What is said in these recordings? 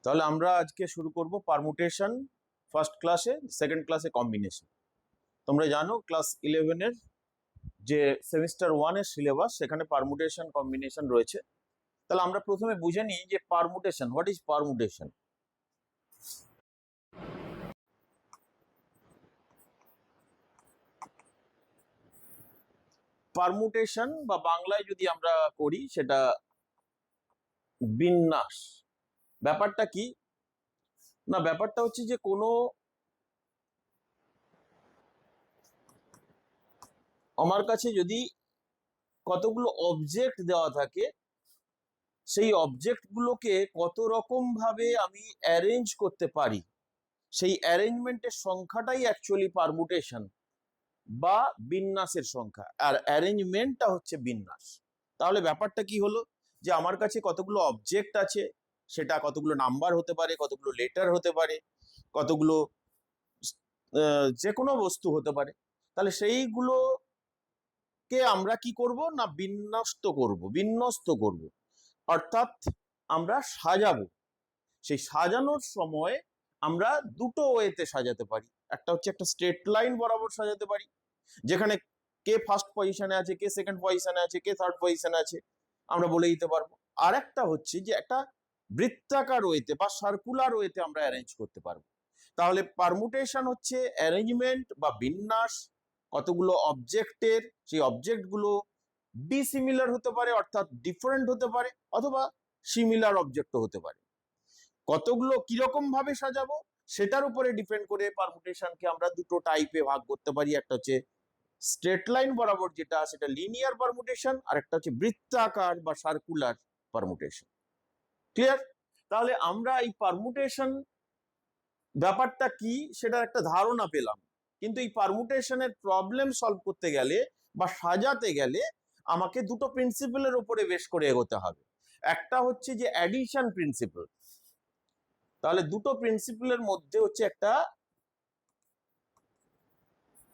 তাহলে আমরা আজকে শুরু করব পারমুটেশন ফার্স্ট ক্লাসে, সেকেন্ড ক্লাসে কম্বিনেশন। তোমরা জানো ক্লাস 11-এর যে সেমিস্টার 1-এর সিলেবাস, সেখানে পারমুটেশন কম্বিনেশন রয়েছে। তাহলে আমরা প্রথমে বুঝে নিই যে permutation, what is permutation. Permutation বা বাংলায় যদি আমরা করি সেটা বিন্যাস। ব্যাপারটা কি না, ব্যাপারটা হচ্ছে যে কোনো আমার কাছে যদি কতগুলো অবজেক্ট দেওয়া থাকে, সেই অবজেক্ট গুলোকে কত রকম ভাবে আমি অ্যারেঞ্জ করতে পারি, সেই অ্যারেঞ্জমেন্টের সংখ্যাটাই অ্যাকচুয়ালি পারমুটেশন বা বিন্যাসের সংখ্যা, আর অ্যারেঞ্জমেন্টটা হচ্ছে বিন্যাস। তাহলে ব্যাপারটা কি হলো যে আমার কাছে কতগুলো অবজেক্ট আছে, সেটা কতগুলো নাম্বার হতে পারে, কতগুলো লেটার হতে পারে, কতগুলো যে কোনো বস্তু হতে পারে। তাহলে সেইগুলোকে আমরা কি করব না, বিন্যস্ত করব, অর্থাৎ আমরা সাজাবো। সেই সাজানোর সময় আমরা দুটো ওয়েতে সাজাতে পারি। একটা হচ্ছে একটা স্ট্রেট লাইন বরাবর সাজাতে পারি, যেখানে কে ফার্স্ট পজিশনে আছে, কে সেকেন্ড পজিশনে আছে, কে থার্ড পজিশনে আছে আমরা বলে দিতে পারবো। আর একটা হচ্ছে যে একটা বৃত্তাকার ওয়েতে বা সার্কুলার ওয়েতে আমরা অ্যারেঞ্জ করতে পারবো। তাহলে পারমুটেশন হচ্ছে অ্যারেঞ্জমেন্ট বা বিন্যাস কতগুলো অবজেক্টের, সেই অবজেক্টগুলো ডিসিমিলার হতে পারে, অর্থাৎ ডিফারেন্ট হতে পারে, অথবা সিমিলার অবজেক্টও হতে পারে। কতগুলো কিরকম ভাবে সাজাবো সেটার উপরে ডিপেন্ড করে পারমুটেশনকে আমরা দুটো টাইপে ভাগ করতে পারি। একটা হচ্ছে স্ট্রেট লাইন বরাবর যেটা, সেটা লিনিয়ার পারমুটেশন, আর একটা হচ্ছে বৃত্তাকার বা সার্কুলার পারমুটেশন। ক্লিয়ার? তাহলে আমরা এই পারমুটেশন ব্যাপারটা কি সেটার একটা ধারণা পেলাম, কিন্তু এই পারমুটেশনের প্রবলেম সলভ করতে গেলে বা সাজাতে গেলে আমাকে দুটো প্রিন্সিপালের উপরে বেশ করে এগোতে হবে। একটা হচ্ছে যে অ্যাডিশন প্রিন্সিপাল, তাহলে দুটো প্রিন্সিপালের মধ্যে হচ্ছে একটা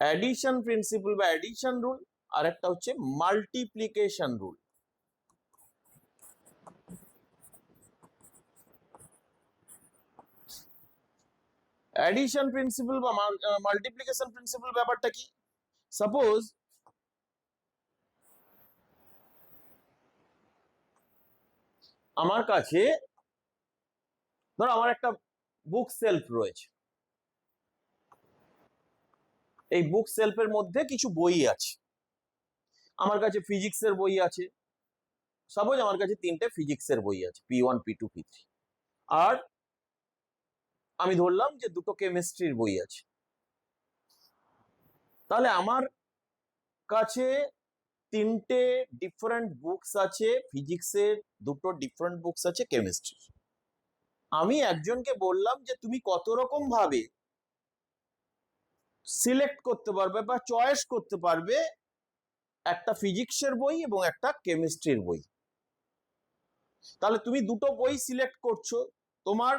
অ্যাডিশন প্রিন্সিপাল বা অ্যাডিশন রুল, আর একটা হচ্ছে মাল্টিপ্লিকেশন রুল। অ্যাডিশন প্রিন্সিপাল বা মাল্টিপ্লিকেশন প্রিন্সিপাল ব্যাপারটা কি? সাপোজ আমার কাছে, ধরো আমার একটা বুক সেলফ রয়েছে, এই বুক সেলফের মধ্যে কিছু বই আছে। আমার কাছে ফিজিক্সের বই আছে, সাপোজ আমার কাছে 3টে ফিজিক্সের বই আছে, P1, P2, P3। আর আমি ধরলাম যে দুটো কেমিস্ট্রির বই আছে। তাহলে আমার কাছে 3টে ডিফারেন্ট বুকস আছে ফিজিক্সের, দুটো ডিফারেন্ট বুকস আছে কেমিস্ট্রির। আমি একজনকে বললাম যে তুমি কত রকম ভাবে সিলেক্ট করতে পারবে বা চয়েস করতে পারবে একটা ফিজিক্সের বই এবং একটা কেমিস্ট্রির বই। তাহলে তুমি দুটো বই সিলেক্ট করছো, তোমার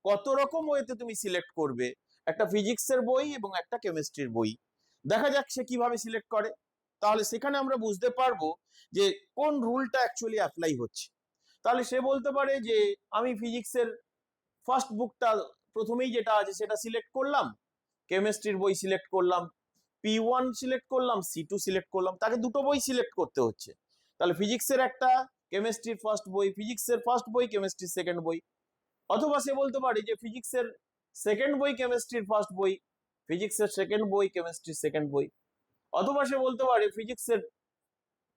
কত রকম ওয়েতে তুমি সিলেক্ট করবে একটা ফিজিক্সের বই এবং একটা কেমিস্ট্রির বই। দেখা যাক সে কিভাবে সিলেক্ট করে। তাহলে সেখানে আমরা বুঝতে পারবো যে কোন রুলটা অ্যাকচুয়ালি অ্যাপ্লাই হচ্ছে। তাহলে সে বলতে পারে যে আমি ফিজিক্সের ফার্স্ট বুকটা প্রথমেই যেটা আছে সেটা সিলেক্ট করলাম, কেমিস্ট্রির বই সিলেক্ট করলাম, P1 সিলেক্ট করলাম, C2 সিলেক্ট করলাম। তাকে দুটো বই সিলেক্ট করতে হচ্ছে। তাহলে ফিজিক্সের একটা, কেমিস্ট্রির ফার্স্ট বই, ফিজিক্সের ফার্স্ট বই, কেমিস্ট্রির সেকেন্ড বই। অথবা সে বলতে পারে যে ফিজিক্সের সেকেন্ড বই, কেমিস্ট্রির ফার্স্ট বই, ফিজিক্সের সেকেন্ড বই, কেমিস্ট্রির সেকেন্ড বই। অথবা সে বলতে পারে ফিজিক্সের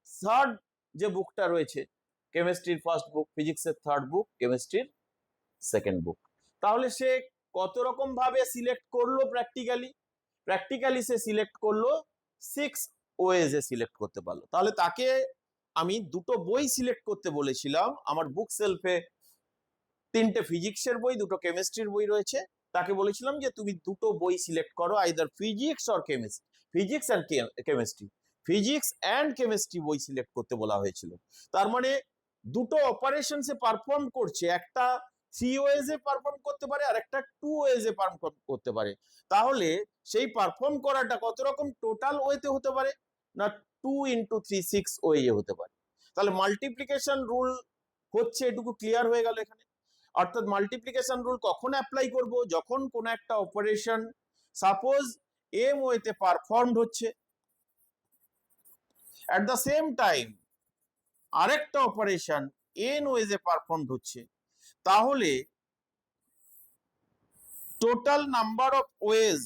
থার্ড যে বুকটা রয়েছে, কেমিস্ট্রির ফার্স্ট বুক, ফিজিক্সের থার্ড বুক, কেমিস্ট্রির সেকেন্ড বুক। তাহলে সে কত রকম ভাবে সিলেক্ট করলো প্র্যাকটিক্যালি সে সিলেক্ট করলো 6 ওয়েজে সিলেক্ট করতে পারলো। তাহলে তাকে আমি দুটো বই সিলেক্ট করতে বলেছিলাম, আমার বুক সেলফে 3টে ফিজিক্সের বই, দুটো কেমিস্ট্রির বই রয়েছে। তাকে বলেছিলাম যে তুমি দুটো বই সিলেক্ট করো, either physics or chemistry, physics and chemistry, physics and chemistry বই সিলেক্ট করতে বলা হয়েছিল। তার মানে দুটো অপারেশন সে পারফর্ম করছে, একটা 3 ওয়েজে পারফর্ম করতে পারে আর একটা 2 ওয়েজে পারফর্ম করতে পারে। তাহলে সেই পারফর্ম করাটা কত রকম টোটাল ওয়েতে হতে পারে না, 2 × 3 6 ওয়ে হতে পারে। তাহলে মাল্টিপ্লিকেশন রুল হচ্ছে, এটুকু ক্লিয়ার হয়ে গেল এখানে। অর্থাৎ মাল্টিপ্লিকেশন রুল কখন অ্যাপ্লাই করব, যখন কোন একটা অপারেশন সাপোজ এম ওয়েতে পারফর্মড হচ্ছে, অ্যাট দ্য সেম টাইম আরেকটা অপারেশন এন ওয়েজে পারফর্মড হচ্ছে, তাহলে total number of ways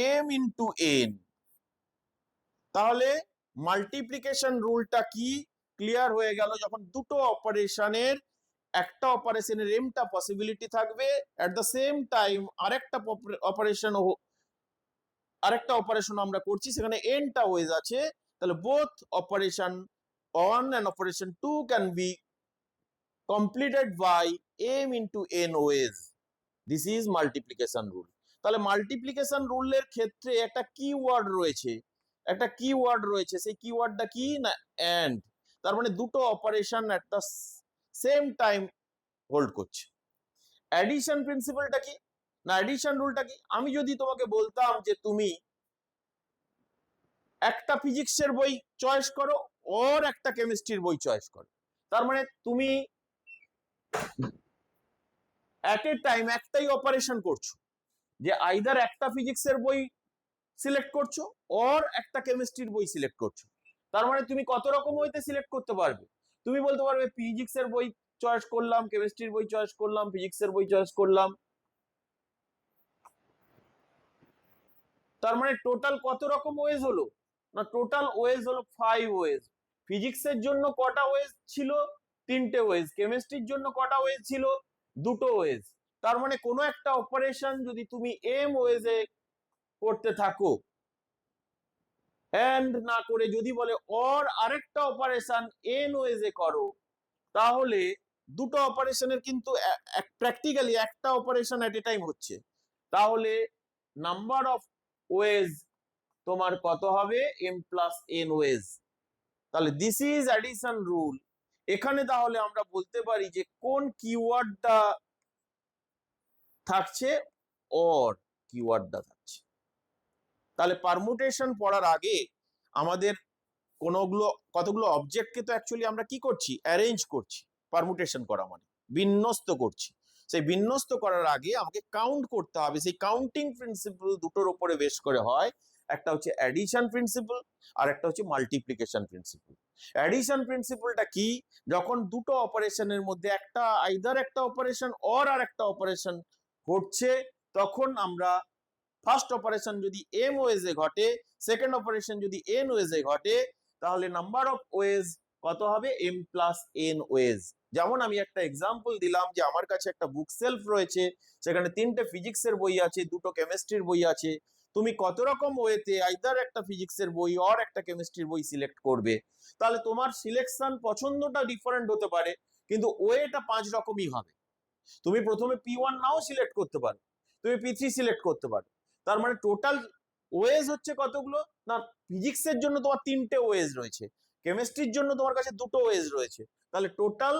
M into N. তাহলে মাল্টিপ্লিকেশন রুলটা কি ক্লিয়ার হয়ে গেল, যখন দুটো অপারেশনের একটা অপারেশনের এমটা পসিবিলিটি থাকবে, এট দ্য সেম টাইম আরেকটা অপারেশন আমরা করছি, সেখানে এনটা ওয়েজ আছে, তাহলে both operation 1 and operation 2 can be completed by m into n ways. This is multiplication rule. তাহলে মাল্টিপ্লিকেশন রুলের ক্ষেত্রে একটা কিওয়ার্ড রয়েছে, সেই কিওয়ার্ডটা কি না এন্ড। তার মানে দুটো operation at the same time hold করছে। অ্যাডিশন প্রিন্সিপালটা কি না, অ্যাডিশন রুলটা কি, আমি যদি তোমাকে বলতাম যে তুমি একটা ফিজিক্সের বই চয়েস করো ওর একটা কেমিস্ট্রির বই চয়েস করো, তার মানে তুমি এট এ টাইম একটাই অপারেশন করছো, যে আইদার একটা ফিজিক্সের বই সিলেক্ট করছো ওর একটা কেমিস্ট্রির বই সিলেক্ট করছো। তার মানে তুমি কত রকম ওয়েতে সিলেক্ট করতে পারবে, তুমি বলতে পারবে ফিজিক্সের বই চয়েস করলাম, কেমিস্ট্রির বই চয়েস করলাম, ফিজিক্সের বই চয়েস করলাম। তার মানে টোটাল কত রকম ওয়েজ হলো না, টোটাল ওয়েজ হলো 5 ওয়েজ। ফিজিক্সের জন্য কটা ওয়েজ ছিল, 3টে ওয়েজ। কেমিস্ট্রির জন্য কটা ওয়েজ ছিল, 2টো ওয়েজ। তার মানে কোনো একটা অপারেশন যদি তুমি এম ওয়েজে করতে থাকো, এন্ড না করে যদি বলে অর আরেকটা অপারেশন এন ওয়েজে করো, তাহলে দুটো অপারেশনের কিন্তু প্র্যাকটিক্যালি একটা অপারেশন এট এ টাইম হচ্ছে, তাহলে নাম্বার অফ ওয়েজ তোমার কত হবে, এম প্লাস এন ওয়েজ। তাহলে দিস ইজ অ্যাডিশন রুল। এখানে তাহলে আমরা বলতে পারি যে কোন কিওয়ার্ডটা থাকছে, অর কিওয়ার্ডটা থাকছে। তাহলে পারমুটেশন পড়ার আগে আমাদের কতগুলো অবজেক্টকে তো অ্যাকচুয়ালি আমরা কি করছি, অ্যারেঞ্জ করছি। পারমুটেশন করা মানে বিন্যস্ত করছি। সেই বিন্যস্ত করার আগে আমাকে কাউন্ট করতে হবে। সেই কাউন্টিং প্রিন্সিপল দুটোর উপরে বেশ করে হয়, একটা হচ্ছে অ্যাডিশন প্রিন্সিপল আর একটা হচ্ছে মাল্টিপ্লিকেশন প্রিন্সিপল। অ্যাডিশন প্রিন্সিপলটা কি, যখন দুটো অপারেশনের মধ্যে আইদার একটা অপারেশন অর আর একটা অপারেশন ঘটছে, তখন আমরা ফার্স্ট অপারেশন যদি এম ওয়েজে ঘটে, সেকেন্ড অপারেশন যদি এন ওয়েজে ঘটে, তাহলে নাম্বার অফ ওয়েজ কত হবে, এম প্লাস এন ওয়েজ। যেমন আমি একটা এক্সাম্পল দিলাম যে আমার কাছে একটা বুক সেলফ রয়েছে, সেখানে 3টে ফিজিক্সের বই আছে, 2টো কেমিস্ট্রির বই আছে। তুমি কত রকম ওয়েতে আইদার একটা ফিজিক্সের বই অর একটা কেমিস্ট্রির বই সিলেক্ট করবে, তাহলে তোমার সিলেকশন পছন্দটা ডিফারেন্ট হতে পারে, কিন্তু ওয়েটা 5 রকমই হবে। তুমি প্রথমে P1 নাও সিলেক্ট করতে পারো, তুমি P3 সিলেক্ট করতে পারো। তার মানে টোটাল ওয়েজ হচ্ছে কতগুলো না, ফিজিক্সের জন্য তোমার 3টে ওয়েজ রয়েছে, কেমিস্ট্রির জন্য তোমার কাছে 2টো ওয়েজ রয়েছে, তাহলে total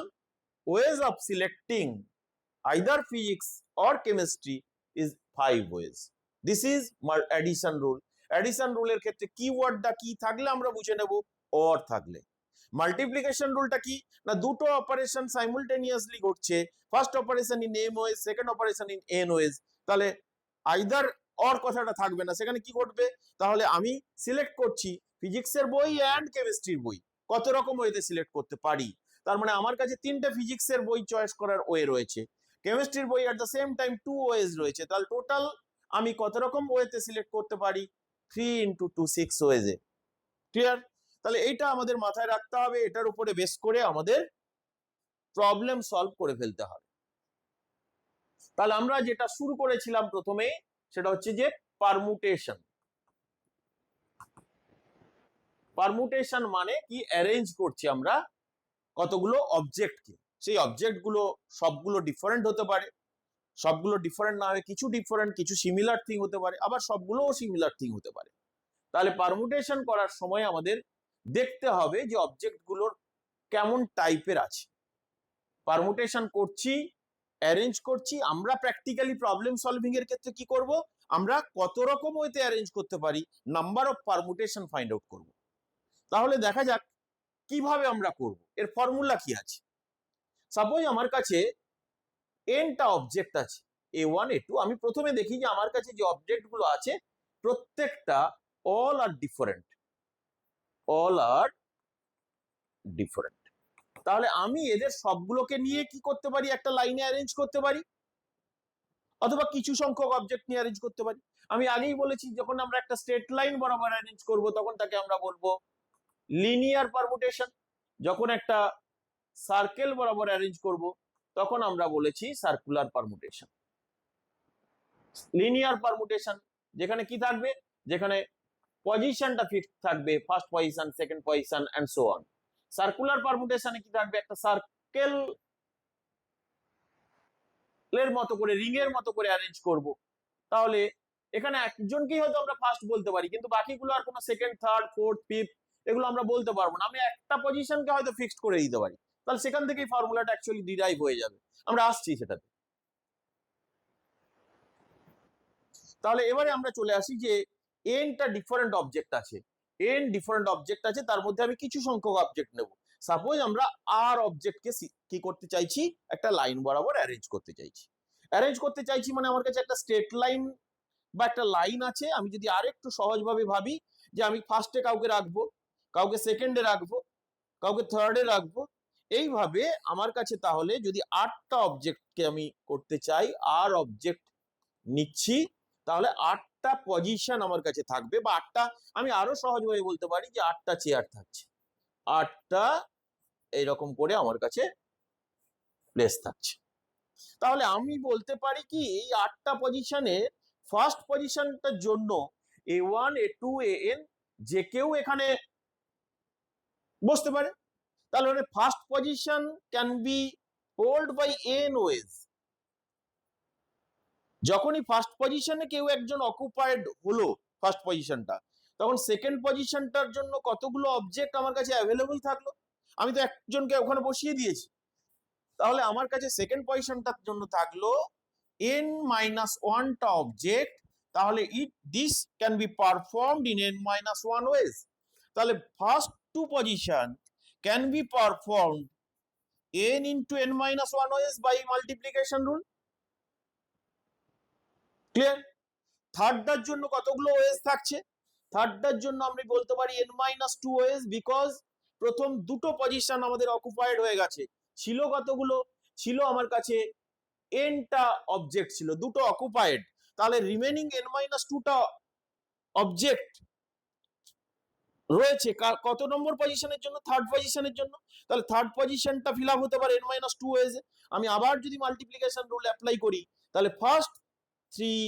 ways of selecting either physics or chemistry is 5 ways. This is addition rule. Addition রুলের ক্ষেত্রে কিওয়ার্ডটা কি থাকলে আমরা বুঝে নেব, অর থাকলে। মাল্টিপ্লিকেশন রুলটা কি না, দুটো অপারেশন সাইমultaneously ঘটছে, first operation in M ways, second operation in N ways, তাহলে আইদার অর কথাটা থাকবে না, সেখানে কি ঘটবে, তাহলে আমি সিলেক্ট করছি ফিজিক্সের বই অ্যান্ড কেমিস্ট্রির বই, কত রকম ওয়েতে সিলেক্ট করতে পারি। তার মানে আমার কাছে 3টে ফিজিক্সের বই চয়েস করার ওয়ে রয়েছে, কেমিস্ট্রির বই at the same time 2 ways রয়েছে, তাহলে টোটাল আমি কত রকম ওয়েতে সিলেক্ট করতে পারি, 3 into 2 6 ওয়েজে। ক্লিয়ার? তাহলে এইটা আমাদের মাথায় রাখতে হবে, এটার উপরে বেস করে আমাদের প্রবলেম সলভ করে ফেলতে হবে। তাহলে আমরা যেটা শুরু করেছিলাম প্রথমে, সেটা হচ্ছে যে পারমুটেশন। পারমুটেশন মানে কি, অ্যারেঞ্জ করছি আমরা কতগুলো অবজেক্টকে, সেই অবজেক্টগুলো সবগুলো ডিফারেন্ট হতে পারে, সবগুলো ডিফারেন্ট না হয়ে কিছু ডিফারেন্ট, কিছু সিমিলার থিং হতে পারে, আবার সবগুলোও সিমিলার থিং হতে পারে। তাহলে পারমুটেশন করার সময় আমাদের দেখতে হবে যে অবজেক্টগুলোর কেমন টাইপের আছে। পারমুটেশন করছি, অ্যারেঞ্জ করছি, আমরা প্র্যাকটিক্যালি প্রবলেম সলভিং এর ক্ষেত্রে কি করব, আমরা কত রকম ওয়েতে অ্যারেঞ্জ করতে পারি, number of permutation find out করব। তাহলে দেখা যাক কিভাবে আমরা করব, এর ফর্মুলা কি আছে? সাপোজ আমার কাছে এনটা অবজেক্ট আছে, A1 A2। আমি প্রথমে দেখি যে আমার কাছে যে অবজেক্ট গুলো আছে প্রত্যেকটা অল আর ডিফারেন্ট, অল আর ডিফারেন্ট। তাহলে আমি এদের সবগুলোকে নিয়ে কি করতে পারি, একটা লাইনে অ্যারেঞ্জ করতে পারি, অথবা কিছু সংখ্যক অবজেক্ট নিয়ে অ্যারেঞ্জ করতে পারি। আমি আগেই বলেছি যখন আমরা একটা স্ট্রেট লাইন বরাবর অ্যারেঞ্জ করব তখন তাকে আমরা বলবো লিনিয়ার পারমুটেশন। যখন একটা সার্কেল বরাবর অ্যারেঞ্জ করব তখন আমরা বলেছি সার্কুলার পারমুটেশন। লিনিয়ার পারমুটেশন যেখানে কি থাকবে, যেখানে পজিশনটা ফিক্সড থাকবে, first position, second position and so on. Circular পারমুটেশনে কি থাকবে, একটা সার্কেল এর মতো করে, রিং এর মতো করে অ্যারেঞ্জ করব। তাহলে এখানে একজনকেই হয়তো আমরা ফার্স্ট বলতে পারি, কিন্তু বাকিগুলো আর কোনো সেকেন্ড, থার্ড, ফোর্থ, ফিফথ এগুলো আমরা বলতে পারবো না। আমি একটা পজিশনকে হয়তো ফিক্সড করে দিতে পারি। তাহলে সেখান থেকেই ফর্মুলাটা অ্যাকচুয়ালি ডিরাইভ হয়ে যাবে। আমরা আসছি সেটাতে। তাহলে এবারে আমরা চলে আসি যে এনটা ডিফারেন্ট অবজেক্ট আছে, এন ডিফারেন্ট অবজেক্ট আছে, তার মধ্যে আমি কিছু সংখ্যক অবজেক্ট নেব। সাপোজ আমরা আর অবজেক্টকে কি করতে চাইছি, একটা লাইন বরাবর অ্যারেঞ্জ করতে চাইছি। অ্যারেঞ্জ করতে চাইছি মানে আমার কাছে একটা স্ট্রেট লাইন বা একটা লাইন আছে। আমি যদি আরেকটু সহজভাবে ভাবি যে আমি ফার্স্টে কাউকে রাখবো, কাউকে সেকেন্ডে রাখবো, কাউকে থার্ডে রাখবো, এইভাবে আমার কাছে তাহলে যদি 8টা অবজেক্টকে আমি করতে চাই, আর অবজেক্ট নিচ্ছি, তাহলে 8টা পজিশন আমার কাছে থাকবে, বা 8টা, আমি আরো সহজভাবে বলতে পারি যে 8টা চেয়ার থাকছে, 8টা এইরকম করে আমার কাছে প্লেস থাকছে। তাহলে আমি বলতে পারি কি, এই 8টা পজিশনে ফার্স্ট পজিশনটার জন্য A1 A2 AN যে কেউ এখানে বসতে পারে। তাহলে first position can be hold by N ways. যখনই ফার্স্ট পজিশনে কেউ একজন অকুপাইড হলো ফার্স্ট পজিশনটা, তখন সেকেন্ড পজিশনটার জন্য কতগুলো অবজেক্ট আমার কাছে অ্যাভেলেবল থাকলো, আমি তো একজনকে ওখানে বসিয়ে দিয়েছি। তাহলে আমার কাছে সেকেন্ড পজিশনটার জন্য থাকলো n-1টা অবজেক্ট। তাহলে this can be performed in n-1 ways. তাহলে first two position can be performed n into n-1 ways by multiplication rule. Clear? থার্ডটার জন্য কতগুলো ওয়েজ থাকছে, থার্ডটার জন্য আমরা বলতে পারি n-2 ওয়েজ, বিকজ প্রথম দুটো পজিশন আমাদের অকুপাইড হয়ে গেছে। ছিল কতগুলো, ছিল আমার কাছে nটা অবজেক্ট ছিল, দুটো অকুপাইড। তাহলে রিমেনিং n-2টা অবজেক্ট রয়েছে কত নম্বর পজিশনের জন্য, থার্ড পজিশনের জন্য। তাহলে থার্ড পজিশনটা ফিল আপ হতে পারে n-2 ওয়েজে। আমি আবার যদি মাল্টিপ্লিকেশন রুল অ্যাপ্লাই করি, তাহলে first 3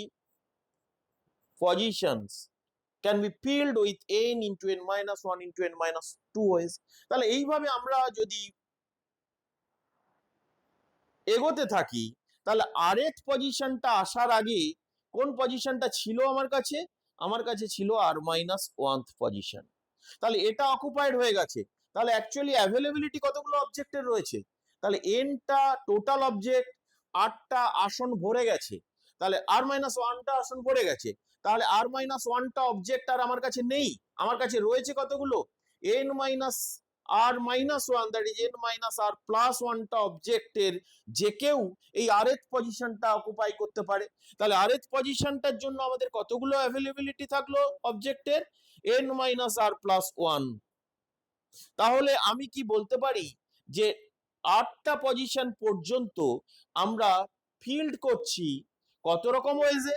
positions can be filled with n into n-1 into n-2 ways. তাহলে এইভাবে আমরা যদি এগোতে থাকি, তাহলে আরেক পজিশনটা আসার আগে কোন পজিশনটা ছিল আমার কাছে, আমার কাছে ছিল r-1 পজিশন। তাহলে এটা অকুপাইড হয়ে গেছে। তাহলে অ্যাকচুয়ালি অ্যাভেলেবিলিটি কতগুলো অবজেক্টের রয়েছে, তাহলে nটা টোটাল অবজেক্ট, 8টা আসন ভরে গেছে। তাহলে r-1টা আসন ভরে গেছে। তাহলে r-1টা অবজেক্ট আর আমার কাছে নেই, আমার কাছে রয়েছে কতগুলো, n-r-1, দ্যাট ইজ n-r+1টা অবজেক্টের যে কেউ এই আরএথ পজিশনটা অকুপাই করতে পারে। তাহলে আরএথ পজিশনটার জন্য আমাদের কতগুলো অ্যাভেলেবিলিটি থাকলো অবজেক্টের, n-r+1। তাহলে আমি কি বলতে পারি যে 8টা পজিশন পর্যন্ত আমরা ফিল্ড করছি কত রকম ওয়েজে,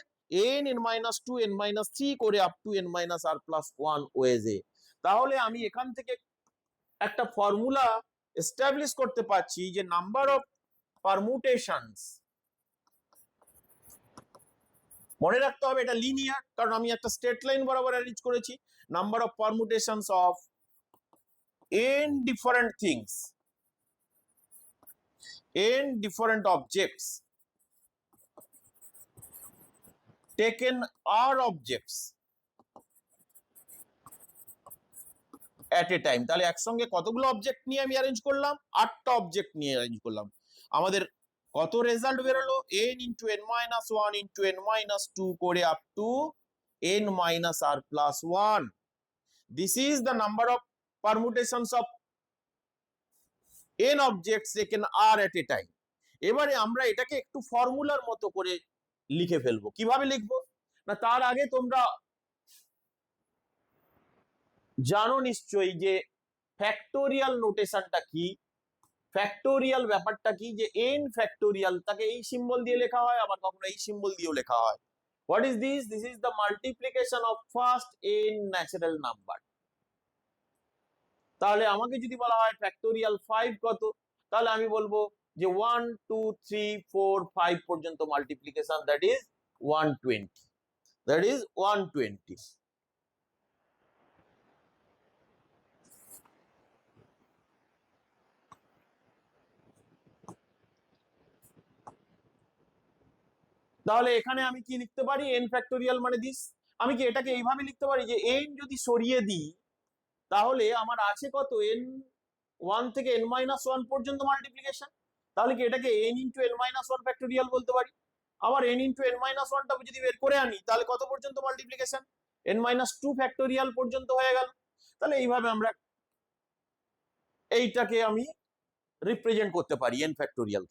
n-2 n-3 করে আপ টু n-r+1 ওয়েজে। তাহলে আমি এখান থেকে একটা ফর্মুলা এস্টাবলিশ করতে পারছি যে নাম্বার অফ পারমুটেশনস, মনে রাখতে হবে এটা লিনিয়ার, কারণ আমি একটা স্ট্রেট লাইন বরাবর অ্যারেঞ্জ করেছি। Number of permutations of n different things, n different objects taken r objects at a time। তাহলে একসঙ্গে কতগুলো অবজেক্ট নিয়ে আমি অ্যারেঞ্জ করলাম, 8টা অবজেক্ট নিয়ে অ্যারেঞ্জ করলাম। আমাদের কত রেজাল্ট বেরোলো, n into n-1 into n-2 করে up to n-r+1। This is the number of permutations of n objects taken r at a time। এবারে আমরা এটাকে একটু ফর্মুলার মতো করে লিখে ফেলবো। কিভাবে লিখবো না, তার আগে তোমরা জানো নিশ্চয়ই যে ফ্যাক্টোরিয়াল নোটেশনটা কি। ফ্যাক্টোরিয়াল ব্যাপারটা কি, যে n ফ্যাক্টোরিয়াল তাকে এই সিম্বল দিয়ে লেখা হয়, আবার কখনো এই সিম্বল দিয়েও লেখা হয়। What is this? This is the multiplication of first n natural number. তাহলে আমাকে যদি বলা হয় ফ্যাক্টোরিয়াল 5 কত, তাহলে আমি বলবো যে 1 2 3 4 5 পর্যন্ত multiplication, that is 120, that is 120। তাহলে এখানে আমি কি লিখতে পারি? n ফ্যাক্টোরিয়াল মানে দিস। আমি কি এটাকে এইভাবে লিখতে পারি যে n যদি সরিয়ে দিই তাহলে আমার আছে কত, n 1 থেকে n মাইনাস 1 পর্যন্ত মাল্টিপ্লিকেশন। তাহলে কি এটাকে n into n minus 1 factorial বলতে পারি। আবার n ইন্টু n মাইনাস 1টা যদি বের করে আনি তাহলে কত পর্যন্ত মাল্টিপ্লিকেশন? n মাইনাস 2 ফ্যাক্টোরিয়াল পর্যন্ত হয়ে গেল। তাহলে এইভাবে আমরা এইটাকে আমি রিপ্রেজেন্ট করতে পারি n ফ্যাক্টোরিয়াল।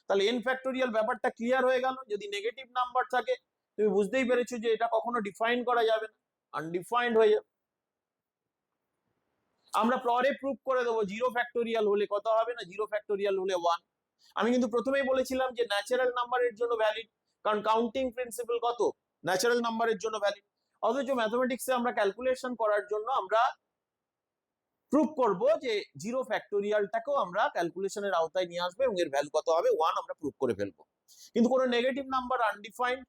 তাহলে n ফ্যাক্টোরিয়াল ব্যাপারটা ক্লিয়ার হয়ে গেল। যদি নেগেটিভ নাম্বার থাকে তুমি বুঝতেই পেরেছো যে এটা কখনো ডিফাইন করা যাবে না, আনডিফাইন্ড হয়ে যাবে। আমরা পরে প্রুফ করে দেবো জিরো ফ্যাক্টোরিয়াল হলে কত হবে, না জিরো ফ্যাক্টোরিয়াল হলে 1। আমি কিন্তু প্রথমেই বলেছিলাম যে ন্যাচারাল নাম্বারের জন্য ভ্যালিড, কারণ কাউন্টিং প্রিন্সিপাল কত, ন্যাচারাল নাম্বারের জন্য ভ্যালিড। অথচ ম্যাথমেটিক্সে আমরা ক্যালকুলেশন করার জন্য আমরা প্রুফ করব যে জিরো ফ্যাক্টোরিয়ালটাকেও আমরা ক্যালকুলেশনের আওতায় নিয়ে আসবো এবং এর ভ্যালু কত হবে 1 আমরা প্রুফ করে ফেলবো। কিন্তু কোনো নেগেটিভ নাম্বার আনডিফাইন্ড,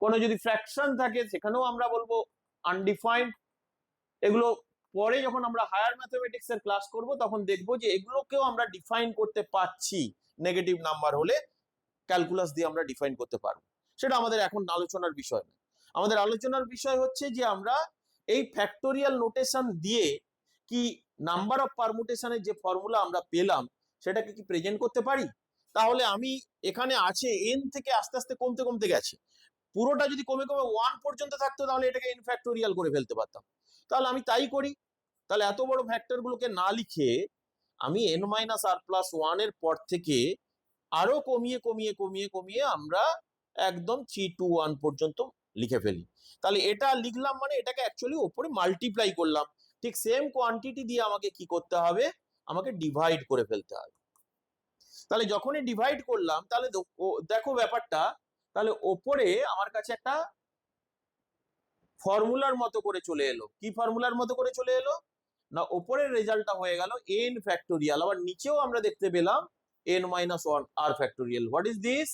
কোনো যদি ফ্র্যাকশন থাকে সেখানেও আমরা বলবো আনডিফাইন্ড। এগুলো পরে যখন আমরা হায়ার ম্যাথমেটিক্স এর ক্লাস করব তখন দেখবো যে এগুলোকেও আমরা ডিফাইন করতে পারছি। নেগেটিভ নাম্বার হলে ক্যালকুলাস দিয়ে আমরা ডিফাইন করতে পারবো, সেটা আমাদের এখন আলোচনার বিষয় না। আমাদের আলোচনার বিষয় হচ্ছে যে আমরা এই ফ্যাক্টোরিয়াল নোটেশন দিয়ে কি নাম্বার অফ পারমুটেশনের যে ফর্মুলা আমরা পেলাম সেটাকে কি প্রেজেন্ট করতে পারি। তাহলে আমি এখানে আছে n থেকে আস্তে আস্তে কমতে কমতে গেছে, পুরোটা যদি কমে কমে 1 পর্যন্ত থাকতো তাহলে এটাকে n ফ্যাক্টোরিয়াল করে ফেলতে পারতাম। তাহলে আমি তাই করি। তাহলে এত বড় ফ্যাক্টর গুলোকে না লিখে আমি n মাইনাস আর প্লাস 1 এর পর থেকে আরো কমিয়ে কমিয়ে কমিয়ে কমিয়ে আমরা একদম 3 2 1 পর্যন্ত লিখে ফেলি। তাহলে এটা লিখলাম মানে এটাকে অ্যাকচুয়ালি উপরে মাল্টিপ্লাই করলাম। ঠিক সেম কোয়ান্টিটি দিয়ে আমাকে কি করতে হবে, আমাকে ডিভাইড করে ফেলতে হবে। তাহলে যখনই ডিভাইড করলাম তাহলে দেখো ব্যাপারটা, তাহলে ওপরে আমার কাছে একটা ফর্মুলার মতো করে চলে এলো। কি ফর্মুলার মতো করে চলে এলো না, ওপরের রেজাল্টটা হয়ে গেল n ফ্যাক্টোরিয়াল, আবার নিচেও আমরা দেখতে পেলাম n minus 1 r factorial. What is this?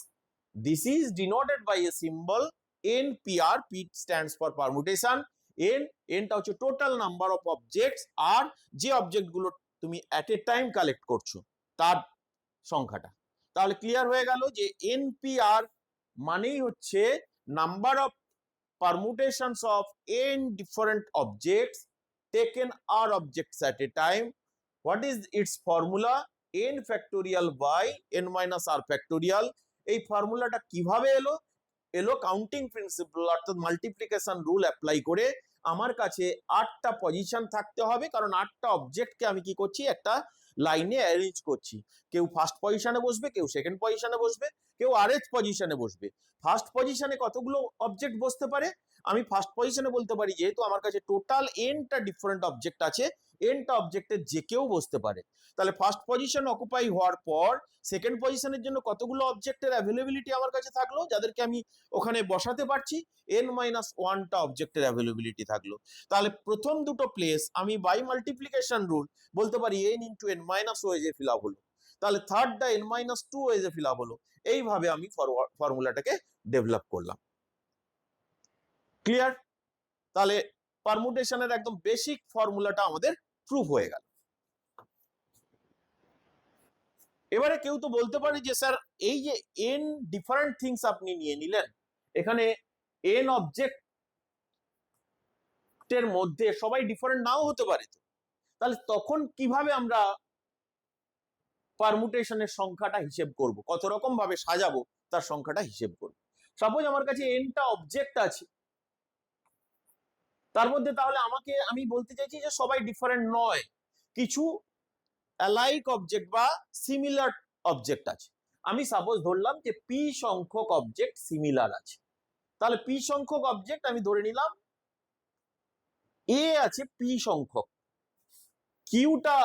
This is denoted by a symbol NPR. P stands for permutation. n টা হচ্ছে টোটাল নাম্বার অফ অবজেক্টস, আর যে অবজেক্ট গুলো তুমি এট এ টাইম কালেক্ট করছো তার সংখ্যাটা। তাহলে ক্লিয়ার হয়ে গেল যে NPR মানেই হচ্ছে number of permutations of n different objects taken r objects at a time. What is its formula? n factorial by n minus r factorial. এই ফর্মুলাটা কিভাবে এলো? এলো কাউন্টিং প্রিন্সিপাল অর্থাৎ মাল্টিপ্লিকেশন রুল অ্যাপ্লাই করে। আমার কাছে 8টা পজিশন থাকতে হবে, কারণ 8টা অবজেক্টকে আমি কি করছি, একটা লাইনে অ্যারেঞ্জ করছি। কেউ ফার্স্ট পজিশনে বসবে, কেউ সেকেন্ড পজিশনে বসবে, কেউ আরএইচ পজিশনে বসবে। ফার্স্ট পজিশনে কতগুলো অবজেক্ট বসতে পারে? আমি ফার্স্ট পজিশনে বলতে পারি যেহেতু আমার কাছে টোটাল nটা ডিফারেন্ট অবজেক্ট আছে, nটা অবজেক্টের যে কেউ বসতে পারে। তাহলে ফার্স্ট পজিশন অকুপাই হওয়ার পর সেকেন্ড পজিশনের জন্য কতগুলো অবজেক্টের অ্যাভেলেবিলিটি আমার কাছে থাকলো, যাদেরকে আমি ওখানে বসাতে পারছি, n মাইনাস 1টা অবজেক্টের অ্যাভেলেবিলিটি থাকলো। তাহলে প্রথম দুটো প্লেস আমি বাই মাল্টিপ্লিকেশন রুল বলতে পারি n ইন্টু n মাইনাস ওয়েজে ফিল আপ হলো। তাহলে থার্ডটা n মাইনাস 2 ওয়েজে ফিল আপ হলো। এইভাবে আমি ফর্মুলাটাকে ডেভেলপ করলাম। ক্লিয়ার? তাহলে পারমুটেশনের একদম বেসিক ফর্মুলাটা আমাদের প্রুফ হয়ে গেল। এবারে কেউ তো বলতে পারে যে স্যার এই যে n ডিফারেন্ট থিংস আপনি নিয়ে নিলেন, এখানে n অবজেক্টের মধ্যে সবাই ডিফারেন্ট নাও হতে পারে, তো তাহলে তখন কিভাবে আমরা পারমুটেশনের সংখ্যাটা হিসেব করব, কত রকম ভাবে সাজাবো তার সংখ্যাটা হিসেব করব। সাপোজ আমার কাছে nটা অবজেক্ট আছে, তার মধ্যে তাহলে আমি বলতে চাইছি যে সবাই ডিফারেন্ট নয়, কিছু অ্যালাইক অবজেক্ট বা সিমিলার অবজেক্ট আছে। আমি সাপোজ ধরলাম যে পি সংখ্যক অবজেক্ট সিমিলার আছে, তাহলে পি সংখ্যক অবজেক্ট আমি ধরে নিলাম এ আছে পি সংখ্যক, কিউটা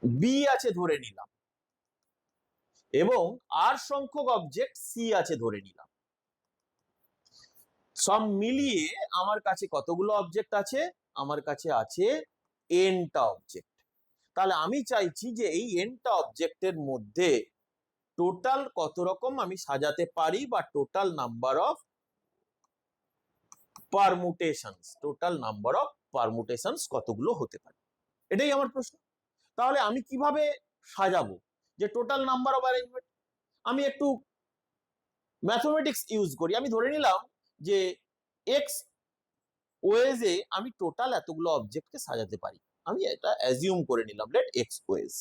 বি আছে ধরে নিলাম, এবং আর সংখ্যক অবজেক্ট সি আছে ধরে নিলাম। সব মিলিয়ে আমার কাছে কতগুলো অবজেক্ট আছে? আমার কাছে আছে এনটা অবজেক্ট। তাহলে আমি চাইছি যে এই এনটা অবজেক্টের মধ্যে টোটাল কত রকম আমি সাজাতে পারি, বা total number of permutations, total number of permutations কতগুলো হতে পারে, এটাই আমার প্রশ্ন। তাহলে আমি কিভাবে সাজাবো যে টোটাল নাম্বার অফ অ্যারেঞ্জমেন্ট? আমি একটু ম্যাথমেটিক্স ইউজ করি। আমি ধরে নিলাম যে এক্স ওয়েজে আমি টোটাল এতগুলো অবজেক্টকে সাজাতে পারি, আমি এটা অ্যাজিউম করে নিলাম, লেট এক্স ওয়েজ।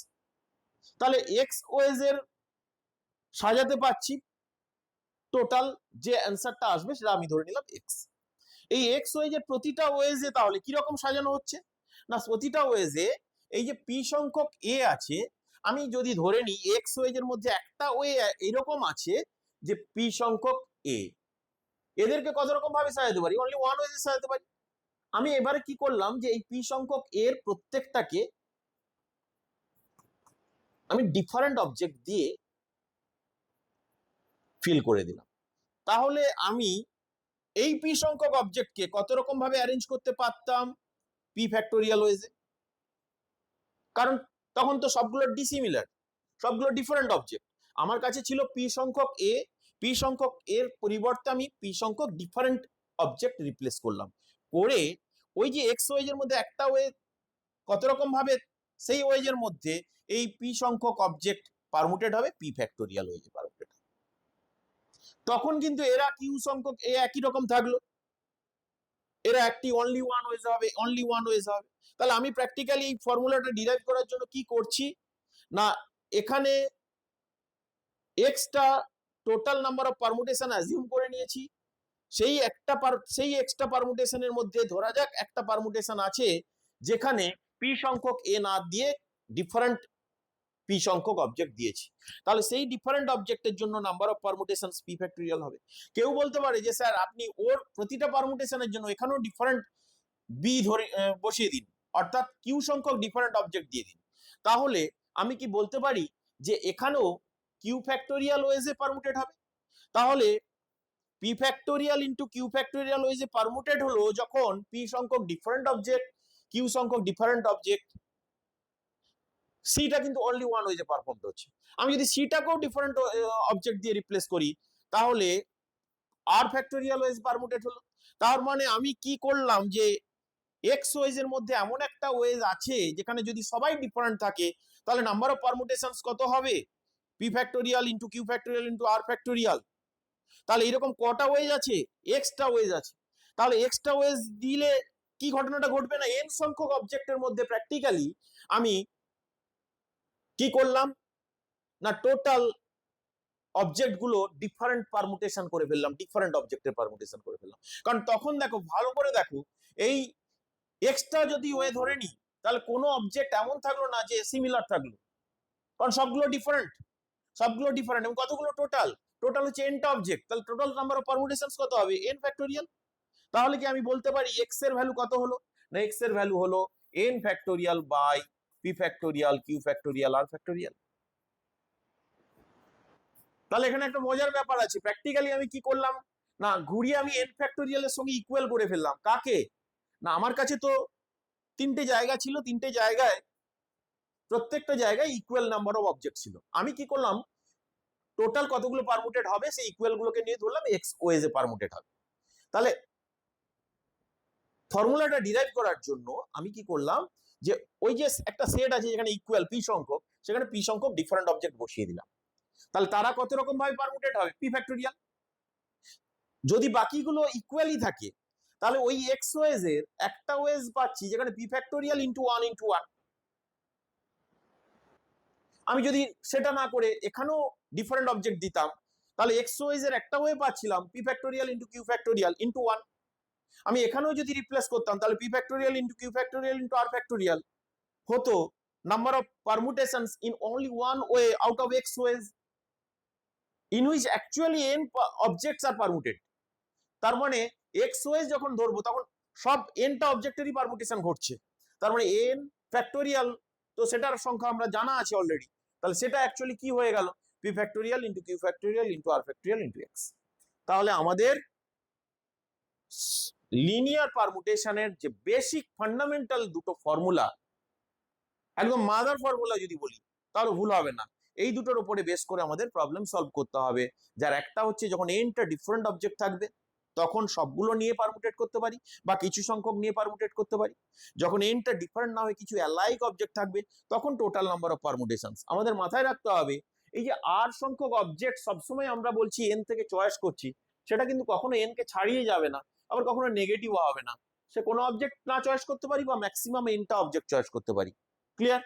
তাহলে এক্স ওয়েজ এর সাজাতে পারছি, টোটাল যে অ্যান্সারটা আসবে সেটা আমি ধরে নিলাম এক্স। এই এক্স ওয়েজের প্রতিটা ওয়েজে তাহলে কি রকম সাজানো হচ্ছে? না, প্রতিটা ওয়েজে এই যে পি সংখ্যক এ আছে, আমি যদি ধরে নিই এক্স ওয়েজের মধ্যে একটা ওয়ে এরকম আছে যে পি সংখ্যক এ, এদেরকে কত রকম ভাবে সাজাতে পারি? অনলি ওয়ান ওয়েজে সাজাতে পারি। আমি এবারে কি করলাম যে এই পি সংখ্যক এর প্রত্যেকটাকে আমি ডিফারেন্ট অবজেক্ট দিয়ে ফিল করে দিলাম। তাহলে আমি এই পি সংখ্যক অবজেক্টকে কত রকম ভাবে অ্যারেঞ্জ করতে পারতাম? পি ফ্যাক্টোরিয়াল ওয়েজে, কারণ তখন তো সবগুলো ডিসিমিলার, সবগুলো ডিফারেন্ট অবজেক্ট। আমার কাছে ছিল পি সংখ্যক এ, পি সংখ্যক এর পরিবর্তে আমি পি সংখ্যক ডিফারেন্ট অবজেক্ট রিপ্লেস করলাম, করে ওই যে এক্স ওয়েজের মধ্যে একটা ওয়ে কত রকম ভাবে সেই ওয়েজের মধ্যে এই পি সংখ্যক অবজেক্ট পারমুটেড হবে, পি ফ্যাক্টোরিয়াল ওয়েজে পারমুটেড। তখন কিন্তু এরা কিউ সংখ্যক এ একই রকম থাকলো, এরা একটি অনলি ওয়ান ওয়েজ হবে, অনলি ওয়ান ওয়েজ হবে। তাহলে আমি প্র্যাকটিক্যালি এই ফর্মুলাটা ডিরাইভ করার জন্য কি করছি না, এখানে extra total number of permutation assume করে নিয়েছি, সেই এক্সট্রা পারমুটেশনের মধ্যে ধরা যাক একটা পারমুটেশন আছে যেখানে পি সংখ্যক এ না দিয়ে ডিফারেন্ট পি সংখ্যক অবজেক্ট দিয়েছি, তাহলে সেই ডিফারেন্ট অবজেক্টের জন্য নাম্বার অফ পারমুটেশনস পি ফ্যাক্টোরিয়াল হবে। কেউ বলতে পারে যে স্যার আপনি ওর প্রতিটা পারমুটেশনের জন্য এখানেও ডিফারেন্ট বি ধরে বসিয়ে দিন, অর্থাৎ কিউ সংখ্যক ডিফারেন্ট অবজেক্ট দিয়ে দিন। তাহলে আমি কি বলতে পারি যে এখানেও কিউ ফ্যাক্টোরিয়াল ওয়েজে পারমুটেড হবে? তাহলে P factorial into Q factorial ওয়েজে পারমুটেড হলো যখন পি সংখ্যক ডিফারেন্ট অবজেক্ট, কিউ সংখ্যক ডিফারেন্ট অবজেক্ট, সিটা কিন্তু অনলি ওয়ান ওয়েজে পারফর্ম হচ্ছে। আমি যদি সিটাকেও ডিফারেন্ট অবজেক্ট দিয়ে রিপ্লেস করি তাহলে আর ফ্যাক্টোরিয়াল ওয়েজ পারমুটেড হলো। তার মানে আমি কি করলাম যে এক্স ওয়েজের মধ্যে এমন একটা ওয়েজ আছে যেখানে যদি সবাই ডিফারেন্ট থাকে তাহলে নাম্বার অফ পারমুটেশনস কত হবে? P factorial into Q factorial into R factorial. তাহলে এরকম কটা ওয়েজ আছে? এক্সট্রা ওয়েজ আছে। তাহলে এক্সট্রা ওয়েজ দিলে কি ঘটনাটা ঘটবে না, এন সংখ্যক অবজেক্টের মধ্যে প্র্যাকটিক্যালি আমি কি করলাম না টোটাল অবজেক্ট গুলো ডিফারেন্ট পারমুটেশন করে ফেললাম, ডিফারেন্ট অবজেক্টের পারমুটেশন করে ফেললাম। কারণ তখন দেখো, ভালো করে দেখো, এই এক্সট্রা যদি ওয়ে ধরে নি তাহলে কোনো অবজেক্ট এমন থাকলো না যে সিমিলার থাকলো, কারণ সবগুলো ডিফারেন্ট, সবগুলো ডিফারেন্ট। এবং কতগুলো টোটাল? টোটাল হচ্ছে এনটা অবজেক্ট, তাহলে টোটাল নাম্বার অফ পারমুটেশনস কত হবে? N factorial. তাহলে কি আমি বলতে পারি এক্স এর ভ্যালু কত হলো? না, এক্স এর ভ্যালু হলো N factorial by P factorial Q factorial R factorial. তাহলে এখানে একটা মজার ব্যাপার আছে, প্র্যাকটিক্যালি আমি কি করলাম না ঘুরিয়ে আমি এন ফ্যাক্টোরিয়ালের সঙ্গে ইকুয়াল করে ফেললাম। কাকে? না, আমার কাছে তো তিনটে জায়গা ছিল, তিনটে জায়গায় প্রত্যেকটা জায়গায় ইকুয়াল নাম্বার অফ অবজেক্ট ছিল। আমি কি করলাম টোটাল কতগুলো পারমুটেড হবে সেই ইকুয়াল গুলোকে নিয়ে ধরলাম এক্স ওয়েজে পারমুটেড হবে। তাহলে ফর্মুলাটা ডিরাইভ করার জন্য আমি কি করলাম যে ওই যে একটা সেট আছে যেখানে ইকুয়াল পি সংখ্যক, সেখানে পি সংখ্যক ডিফারেন্ট অবজেক্ট বসিয়ে দিলাম। তাহলে তারা কত রকম ভাবে পারমুটেড হবে? P factorial. যদি বাকিগুলো ইকুয়ালি থাকে তাহলে ওই এক্স ওয়েজ এর একটা ওয়েজ পাচ্ছি যেখানে P factorial into one into one. আমি যদি সেটা না করে এখানেও ডিফারেন্ট অবজেক্ট দিতাম তাহলে এক্স ওয়েজ এর একটা ওয়ে পাচ্ছিলাম P factorial into Q factorial into one. আমি এখানেও যদি রিপ্লেস করতাম তাহলে P factorial into Q factorial into R factorial. হতো number of permutations in only one way out of X ways in which actually n objects are permuted. তার মানে x wedge যখন ধরবো তখন সব nটা অবজেক্টেরই পারমুটেশন ঘটছে, তার মানে n ফ্যাক্টোরিয়াল, তো সেটার সংখ্যা আমরা জানা আছে অলরেডি, তাহলে সেটা অ্যাকচুয়ালি কি হয়ে গেল, P factorial into Q factorial into R factorial into X. তাহলে আমাদের লিনিয়ার পারমুটেশনের যে বেসিক ফান্ডামেন্টাল দুটো ফর্মুলা, একদম মাদার ফর্মুলা যদি বলি তাহলে ভুল হবে না, এই দুটোর উপরে বেস করে আমাদের প্রবলেম সলভ করতে হবে। যার একটা হচ্ছে যখন এনটা ডিফারেন্ট অবজেক্ট থাকবে তখন সবগুলো নিয়ে পারমুটেট করতে পারি বা কিছু সংখ্যক নিয়ে পারমুটেট করতে পারি। যখন এনটা ডিফারেন্ট না হয়ে কিছু অ্যালাইক অবজেক্ট থাকবে তখন টোটাল নাম্বার অফ পারমুটেশনস। আমাদের মাথায় রাখতে হবে এই যে আর সংখ্যক অবজেক্ট সবসময় আমরা বলছি এন থেকে চয়েস করছি, সেটা কিন্তু কখনো এন কে ছাড়িয়ে যাবে না, আবার কখনো নেগেটিভ হবে না। সে কোনো অবজেক্ট না চয়েস করতে পারি বা ম্যাক্সিমাম এনটা অবজেক্ট চয়েস করতে পারি। ক্লিয়ার?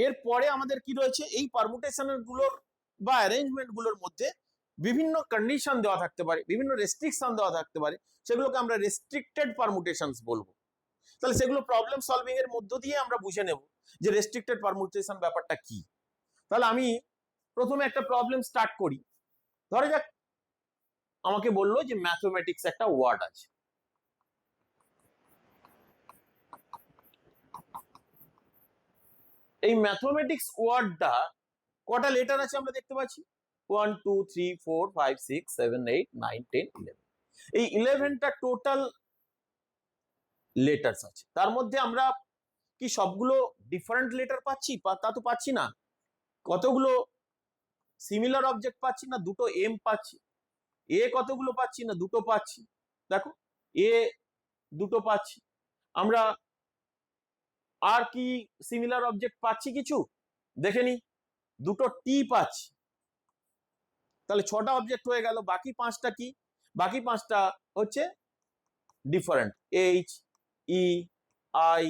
এরপরে আমাদের কি রয়েছে, এই পারমুটেশনের গুলোর বা অ্যারেঞ্জমেন্ট গুলোর মধ্যে বিভিন্ন কন্ডিশন দেওয়া থাকতে পারে, বিভিন্ন রেস্ট্রিকশন দেওয়া থাকতে পারে, সেগুলোকে আমরা রেস্ট্রিক্টেড পারমুটেশনস বলবো। তাহলে সেগুলো প্রবলেম সলভিং এর মধ্য দিয়ে আমরা বুঝে নেব যে রেস্ট্রিক্টেড পারমুটেশন ব্যাপারটা কি। তাহলে আমি প্রথমে একটা প্রবলেম স্টার্ট করি। ধরে যাক আমাকে বললো যে ম্যাথমেটিক্স একটা ওয়ার্ড আছে, এই ম্যাথমেটিক্স ওয়ার্ডটা কটা লেটার আছে আমরা দেখতে পাচ্ছি, 1 2 3 4 5 6 7 8 9 10 11। এই 11টা টোটাল লেটার্স আছে। তার মধ্যে আমরা কি সবগুলো ডিফারেন্ট লেটার পাচ্ছি? তা তো পাচ্ছি না। কতগুলো সিমিলার অবজেক্ট পাচ্ছি না, দুটো এম পাচ্ছি। এ কতগুলো পাচ্ছি না, দুটো পাচ্ছি। দেখো এ দুটো পাচ্ছি আমরা। আর কি সিমিলার অবজেক্ট পাচ্ছি কিছু? দেখে নি, দুটো টি পাচ্ছি। তাহলে 6টা অবজেক্ট হয়ে গেল। বাকি 5টা কি? বাকি 5টা হচ্ছে different, H E I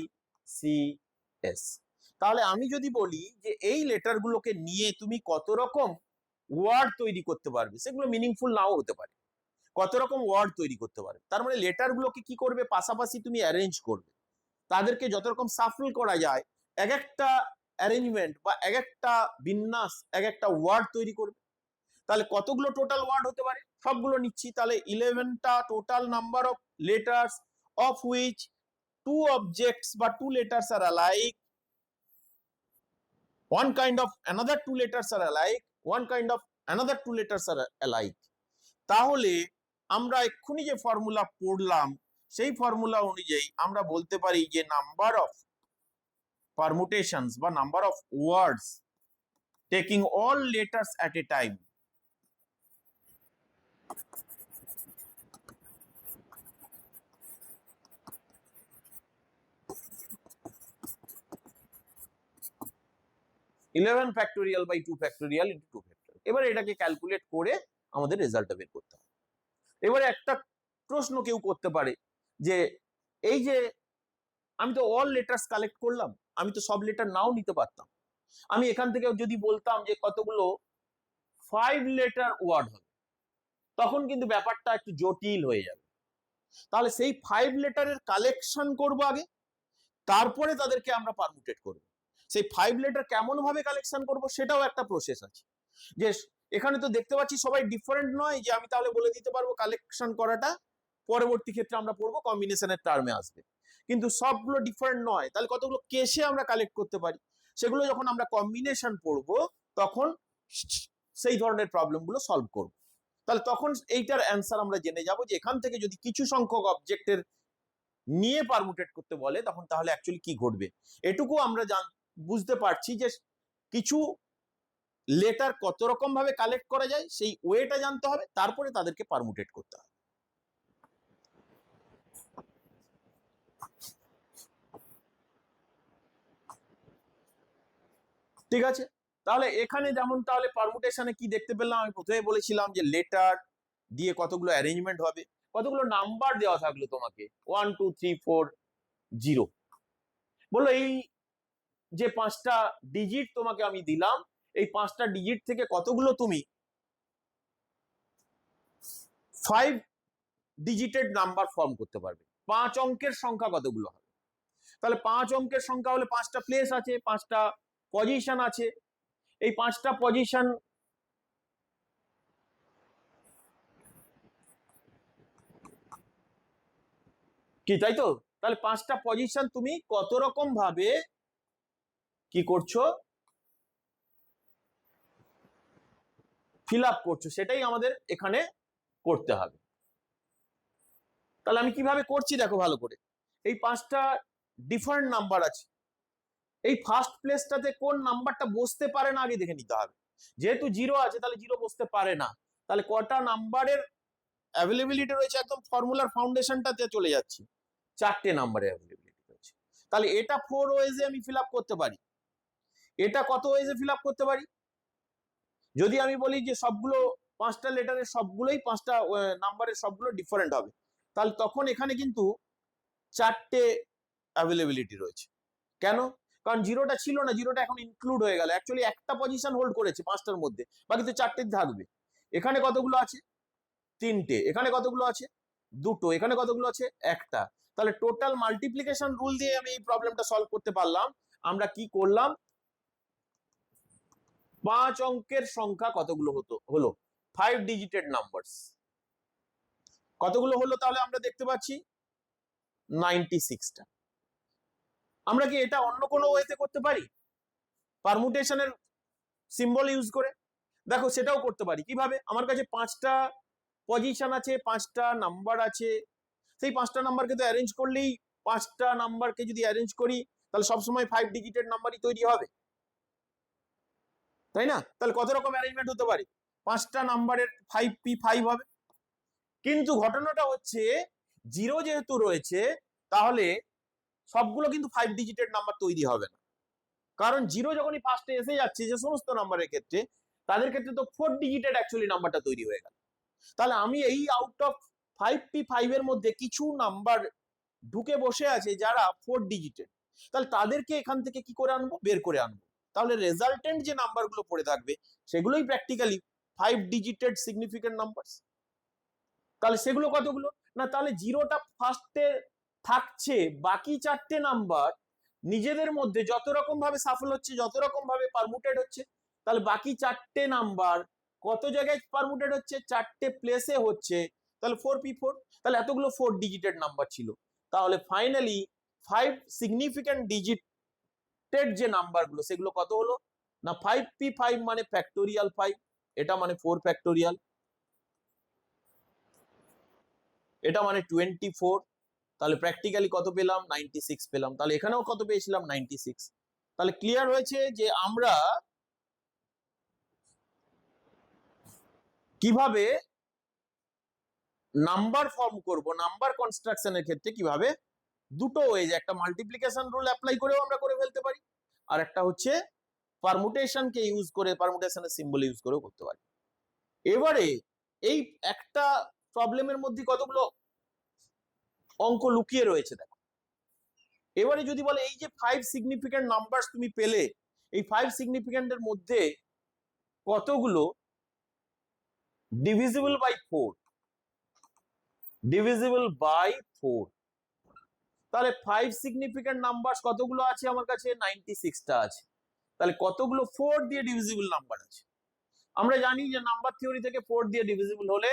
C S. তাহলে আমি যদি বলি যে এই লেটার গুলোকে নিয়ে তুমি কত রকম ওয়ার্ড তৈরি করতে পারবে, সেগুলো মিনিংফুল নাও হতে পারে, কত রকম ওয়ার্ড তৈরি করতে পারবে। তার মানে লেটার গুলোকে কি করবে, পাশাপাশি তুমি অ্যারেঞ্জ করবে, তাদেরকে যত রকম সাফল করা যায়, এক একটা অ্যারেঞ্জমেন্ট বা এক একটা বিন্যাস এক একটা ওয়ার্ড তৈরি করবে। তাহলে কতগুলো টোটাল ওয়ার্ড হতে পারে, সবগুলো নিচ্ছি। তাহলে 11টা total number of letters of which 2 objects বা 2 letters are alike, one kind of another 2 letters are alike, one kind of another 2 letters are alike। তাহলে আমরা এক্ষুনি যে ফর্মুলা পড়লাম সেই ফর্মুলা অনুযায়ী আমরা বলতে পারি যে নাম্বার অফ পারমুটেশনস বা number of words taking all letters at a time eleven factorial by 2 factorial into 2 factorial. এবার এটাকে ক্যালকুলেট করে আমাদের রেজাল্টটা বের করতে হবে। এবারে একটা প্রশ্ন কেউ করতে পারে যে এই যে আমি তো অল লেটার্স কালেক্ট করলাম, আমি তো সব লেটার নাও নিতে পারতাম। আমি এখান থেকে যদি বলতাম যে কতগুলো 5 লেটার ওয়ার্ড হবে, তখন কিন্তু ব্যাপারটা একটু জটিল হয়ে যাবে। তাহলে সেই 5 লেটারের কালেকশন করব আগে, তারপরে তাদেরকে আমরা পারমুটেট করব। সেই 5 লেটার কেমন ভাবে কালেকশন করব সেটাও একটা প্রসেস আছে। যে এখানে তো দেখতে পাচ্ছি সবাই ডিফারেন্ট নয় যে আমি তাহলে বলে দিতে পারবো কালেকশন করাটা পরবর্তী ক্ষেত্রে আমরা পড়বো কম্বিনেশনের টার্মে আসবে, কিন্তু সবগুলো ডিফারেন্ট নয়। তাহলে কতগুলো কেসে আমরা কালেক্ট করতে পারি, সেগুলো যখন আমরা কম্বিনেশন পড়বো তখন সেই ধরনের প্রবলেমগুলো সলভ করব। তাহলে তখন এইটার অ্যান্সার আমরা জেনে যাব যে এখান থেকে যদি কিছু সংখ্যক অবজেক্টের নিয়ে পারমুটেট করতে বলে তখন তাহলে অ্যাকচুয়ালি কি ঘটবে। এটুকু আমরা বুঝতে পারছি যে কিছু লেটার কত রকম ভাবে কালেক্ট করা যায় সেই ওয়েটা জানতে হবে, তারপরে তাদেরকে পারমুটেট করতে হবে। ঠিক আছে, তাহলে এখানে যেমন তাহলে পারমুটেশনে কি দেখতে পেলাম, আমি প্রথমে বলেছিলাম যে লেটার দিয়ে কতগুলো অ্যারেঞ্জমেন্ট হবে, কতগুলো নাম্বার দেওয়া থাকলো তোমাকে 1 2 3 4 0। বললো এই যে 5টা ডিজিট তোমাকে আমি দিলাম, এই 5টা ডিজিট থেকে কতগুলো তুমি 5 ডিজিটেড নাম্বার ফর্ম করতে পারবে। 5 অঙ্কের সংখ্যা কতগুলো হবে? তাহলে 5 অঙ্কের সংখ্যা হলে 5টা প্লেস আছে, 5টা পজিশন আছে। এই 5টা পজিশন কি, তাই তো? তাহলে 5টা পজিশন তুমি কত রকম ভাবে কি করছো, ফিল আপ করছো, সেটাই আমাদের এখানে করতে হবে। তাহলে আমি কিভাবে করছি দেখো ভালো করে। এই 5টা ডিফারেন্ট নাম্বার আছে, এই ফার্স্ট প্লেসটাতে কোন নাম্বারটা বসতে পারে না আগে দেখে নিতে হবে। যেহেতু 0 আছে তাহলে 0 বসতে পারে না, তাহলে কটা নাম্বারের অ্যাভেলেবিলিটি রয়েছে, একদম ফর্মুলার ফাউন্ডেশনটাতে চলে যাচ্ছি, 4টে নাম্বারের অ্যাভেলেবিলিটি রয়েছে। তাহলে এটা 4 ওয়েজে আমি ফিল আপ করতে পারি। এটা কত ওয়েজে ফিল আপ করতে পারি? যদি আমি বলি যে সবগুলো 5টা লেটারের সবগুলোই 5টা নাম্বারের সবগুলো ডিফারেন্ট হবে, তাহলে তখন এখানে কিন্তু 4টে অ্যাভেলেবিলিটি রয়েছে। কেন? কারণ 0টা ছিল না, 0টা এখন ইনক্লুড হয়ে গেল, অ্যাকচুয়ালি একটা পজিশন হোল্ড করেছে 5টার মধ্যে, বাকি তো 4টে থাকবে। এখানে কতগুলো আছে? 3টে। এখানে কতগুলো আছে? 2টো। এখানে কতগুলো আছে? একটা। তাহলে টোটাল মাল্টিপ্লিকেশন রুল দিয়ে আমি এই প্রবলেমটা সলভ করতে পারলাম। আমরা কি করলাম, 5 অঙ্কের সংখ্যা কতগুলো হলো 5 ডিজিটেড নাম্বারস কতগুলো হলো, তাহলে আমরা দেখতে পাচ্ছি 96টা। আমরা কি এটা অন্য কোনো ওয়েতে করতে পারি পারমুটেশনের সিম্বল ইউজ করে? দেখো সেটাও করতে পারি। কিভাবে? আমার কাছে 5টা পজিশন আছে, 5টা নাম্বার আছে, সেই 5টা নাম্বারকে তো অ্যারেঞ্জ করলেই, 5টা নাম্বারকে যদি অ্যারেঞ্জ করি তাহলে সবসময় 5 ডিজিটেড নাম্বারই তৈরি হবে, তাই না? তাহলে কত রকম অ্যারেঞ্জমেন্ট হতে পারে? 5টা নাম্বারের 5p5 হবে। কিন্তু ঘটনাটা হচ্ছে 0 যেহেতু রয়েছে, তাহলে সবগুলো কিন্তু 5 ডিজিটেড নাম্বার তৈরি হবে না, কারণ 0 যখনই ফার্স্টে এসে যাচ্ছে যে সমস্ত নাম্বারের ক্ষেত্রে, তাদের ক্ষেত্রে তো 4 ডিজিটেড অ্যাকচুয়ালি নাম্বারটা তৈরি হয়ে গেল। তাহলে আমি এই আউট অফ 5p5 এর মধ্যে কিছু নাম্বার ঢুকে বসে আছে যারা 4 ডিজিটেড, তাহলে তাদেরকে এখান থেকে কি করে আনবো, বের করে আনবো। তাহলে রেজাল্টেন্ট যে নাম্বারগুলো পড়ে থাকবে সেগুলোই প্র্যাকটিক্যালি 5 ডিজিটেড সিগনিফিকেন্ট নাম্বার। তাহলে সেগুলো কতগুলো না, তাহলে 0টা ফার্স্টে থাকছে, বাকি 4টে নাম্বার নিজেদের মধ্যে যত রকম ভাবে সাফল হচ্ছে, যত রকম ভাবে পারমুটেড হচ্ছে, তাহলে বাকি 4টে নাম্বার কত জায়গায় পারমুটেড হচ্ছে, 4টে প্লেসে হচ্ছে, তাহলে 4p4। তাহলে এতগুলো 4 ডিজিটেড নাম্বার ছিল। তাহলে ফাইনালি 5 সিগনিফিক্যান্ট ডিজিটেড যে নাম্বারগুলো সেগুলো কত হলো না, 5p5 মানে ফ্যাক্টোরিয়াল 5, এটা মানে 4 ফ্যাক্টোরিয়াল, এটা মানে 24। তাহলে প্র্যাকটিক্যালি কত পেলাম? 96 পেলাম। তাহলে এখানেও কত পেয়েছিলাম? 96। তাহলে ক্লিয়ার হয়েছে যে আমরা কিভাবে নাম্বার ফর্ম করব, নাম্বার কনস্ট্রাকশনের ক্ষেত্রে কিভাবে দুটো ওয়েজ, একটা মাল্টিপ্লিকেশন রুল অ্যাপ্লাই করেও আমরা করে ফেলতে পারি, আর একটা হচ্ছে পারমুটেশনকে ইউজ করে, পারমুটেশনের সিম্বল ইউজ করেও করতে পারি। এবারে এই একটা প্রবলেমের মধ্যে কতগুলো অঙ্ক লুকিয়ে রয়েছে দেখো। এবারে যদি বলে এই যে 5 সিগনিফিক্যান্ট নাম্বার তুমি পেলে, এই 5 সিগনিফিক্যান্টের মধ্যে কতগুলো ডিভিজিবল বাই 4, ডিভিজিবল বাই 4। তাহলে 5 সিগনিফিক্যান্ট নাম্বার কতগুলো আছে আমার কাছে? 96টা আছে। তাহলে কতগুলো 4 দিয়ে ডিভিজিবল নাম্বার আছে? আমরা জানি যে নাম্বার থিওরি থেকে 4 দিয়ে ডিভিজিবল হলে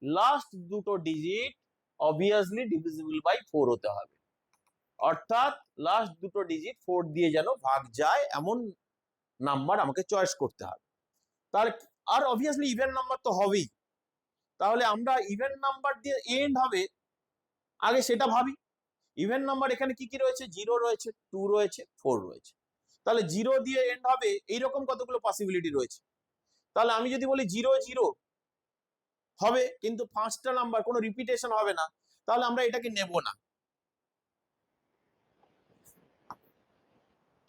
লাস্ট দুটো ডিজিট অবভিয়াসলি ডিভিজিবল বাই 4 হতে হবে, অর্থাৎ লাস্ট দুটো ডিজিট 4 দিয়ে যেন ভাগ যায় এমন নাম্বার আমাকে চয়েস করতে হবে। তাহলে আর অবভিয়াসলি ইভেন নাম্বার তো হবেই। তাহলে আমরা ইভেন নাম্বার দিয়ে এন্ড হবে আগে সেটা ভাবি। ইভেন নাম্বার এখানে কি কি রয়েছে? 0 রয়েছে, 2 রয়েছে, 4 রয়েছে। তাহলে 0 দিয়ে এন্ড হবে এইরকম কতগুলো পসিবিলিটি রয়েছে। তাহলে আমি যদি বলি 0 0 হবে, কিন্তু 5টা নাম্বার কোনো রিপিটেশন হবে না, তাহলে আমরা এটাকে নেব না,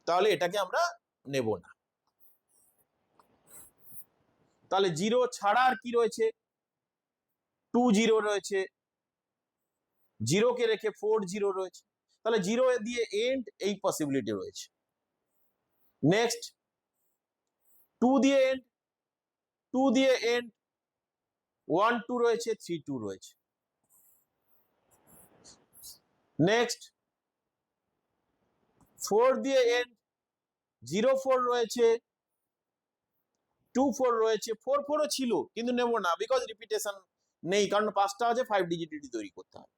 তাহলে এটাকে আমরা নেব না। তাহলে 0 ছাড়া আর কি রয়েছে? 2 0 রয়েছে, 0 কে রেখে 4 0 রয়েছে, তাহলে 0 দিয়ে এন্ড এই পসিবিলিটি রয়েছে। নেক্সট 2 দিয়ে এন্ড, 2 দিয়ে এন্ড, 1 2 রয়েছে, 3 2 রয়েছে। নেক্সট 4 দিয়ে এন্ড, 0 4 রয়েছে, 2 4 রয়েছে, 4 4 ও ছিল কিন্তু নেব না বিকজ রিপিটেশন নেই, কারণ 5টা আছে 5 ডিজিট তৈরি করতে হবে,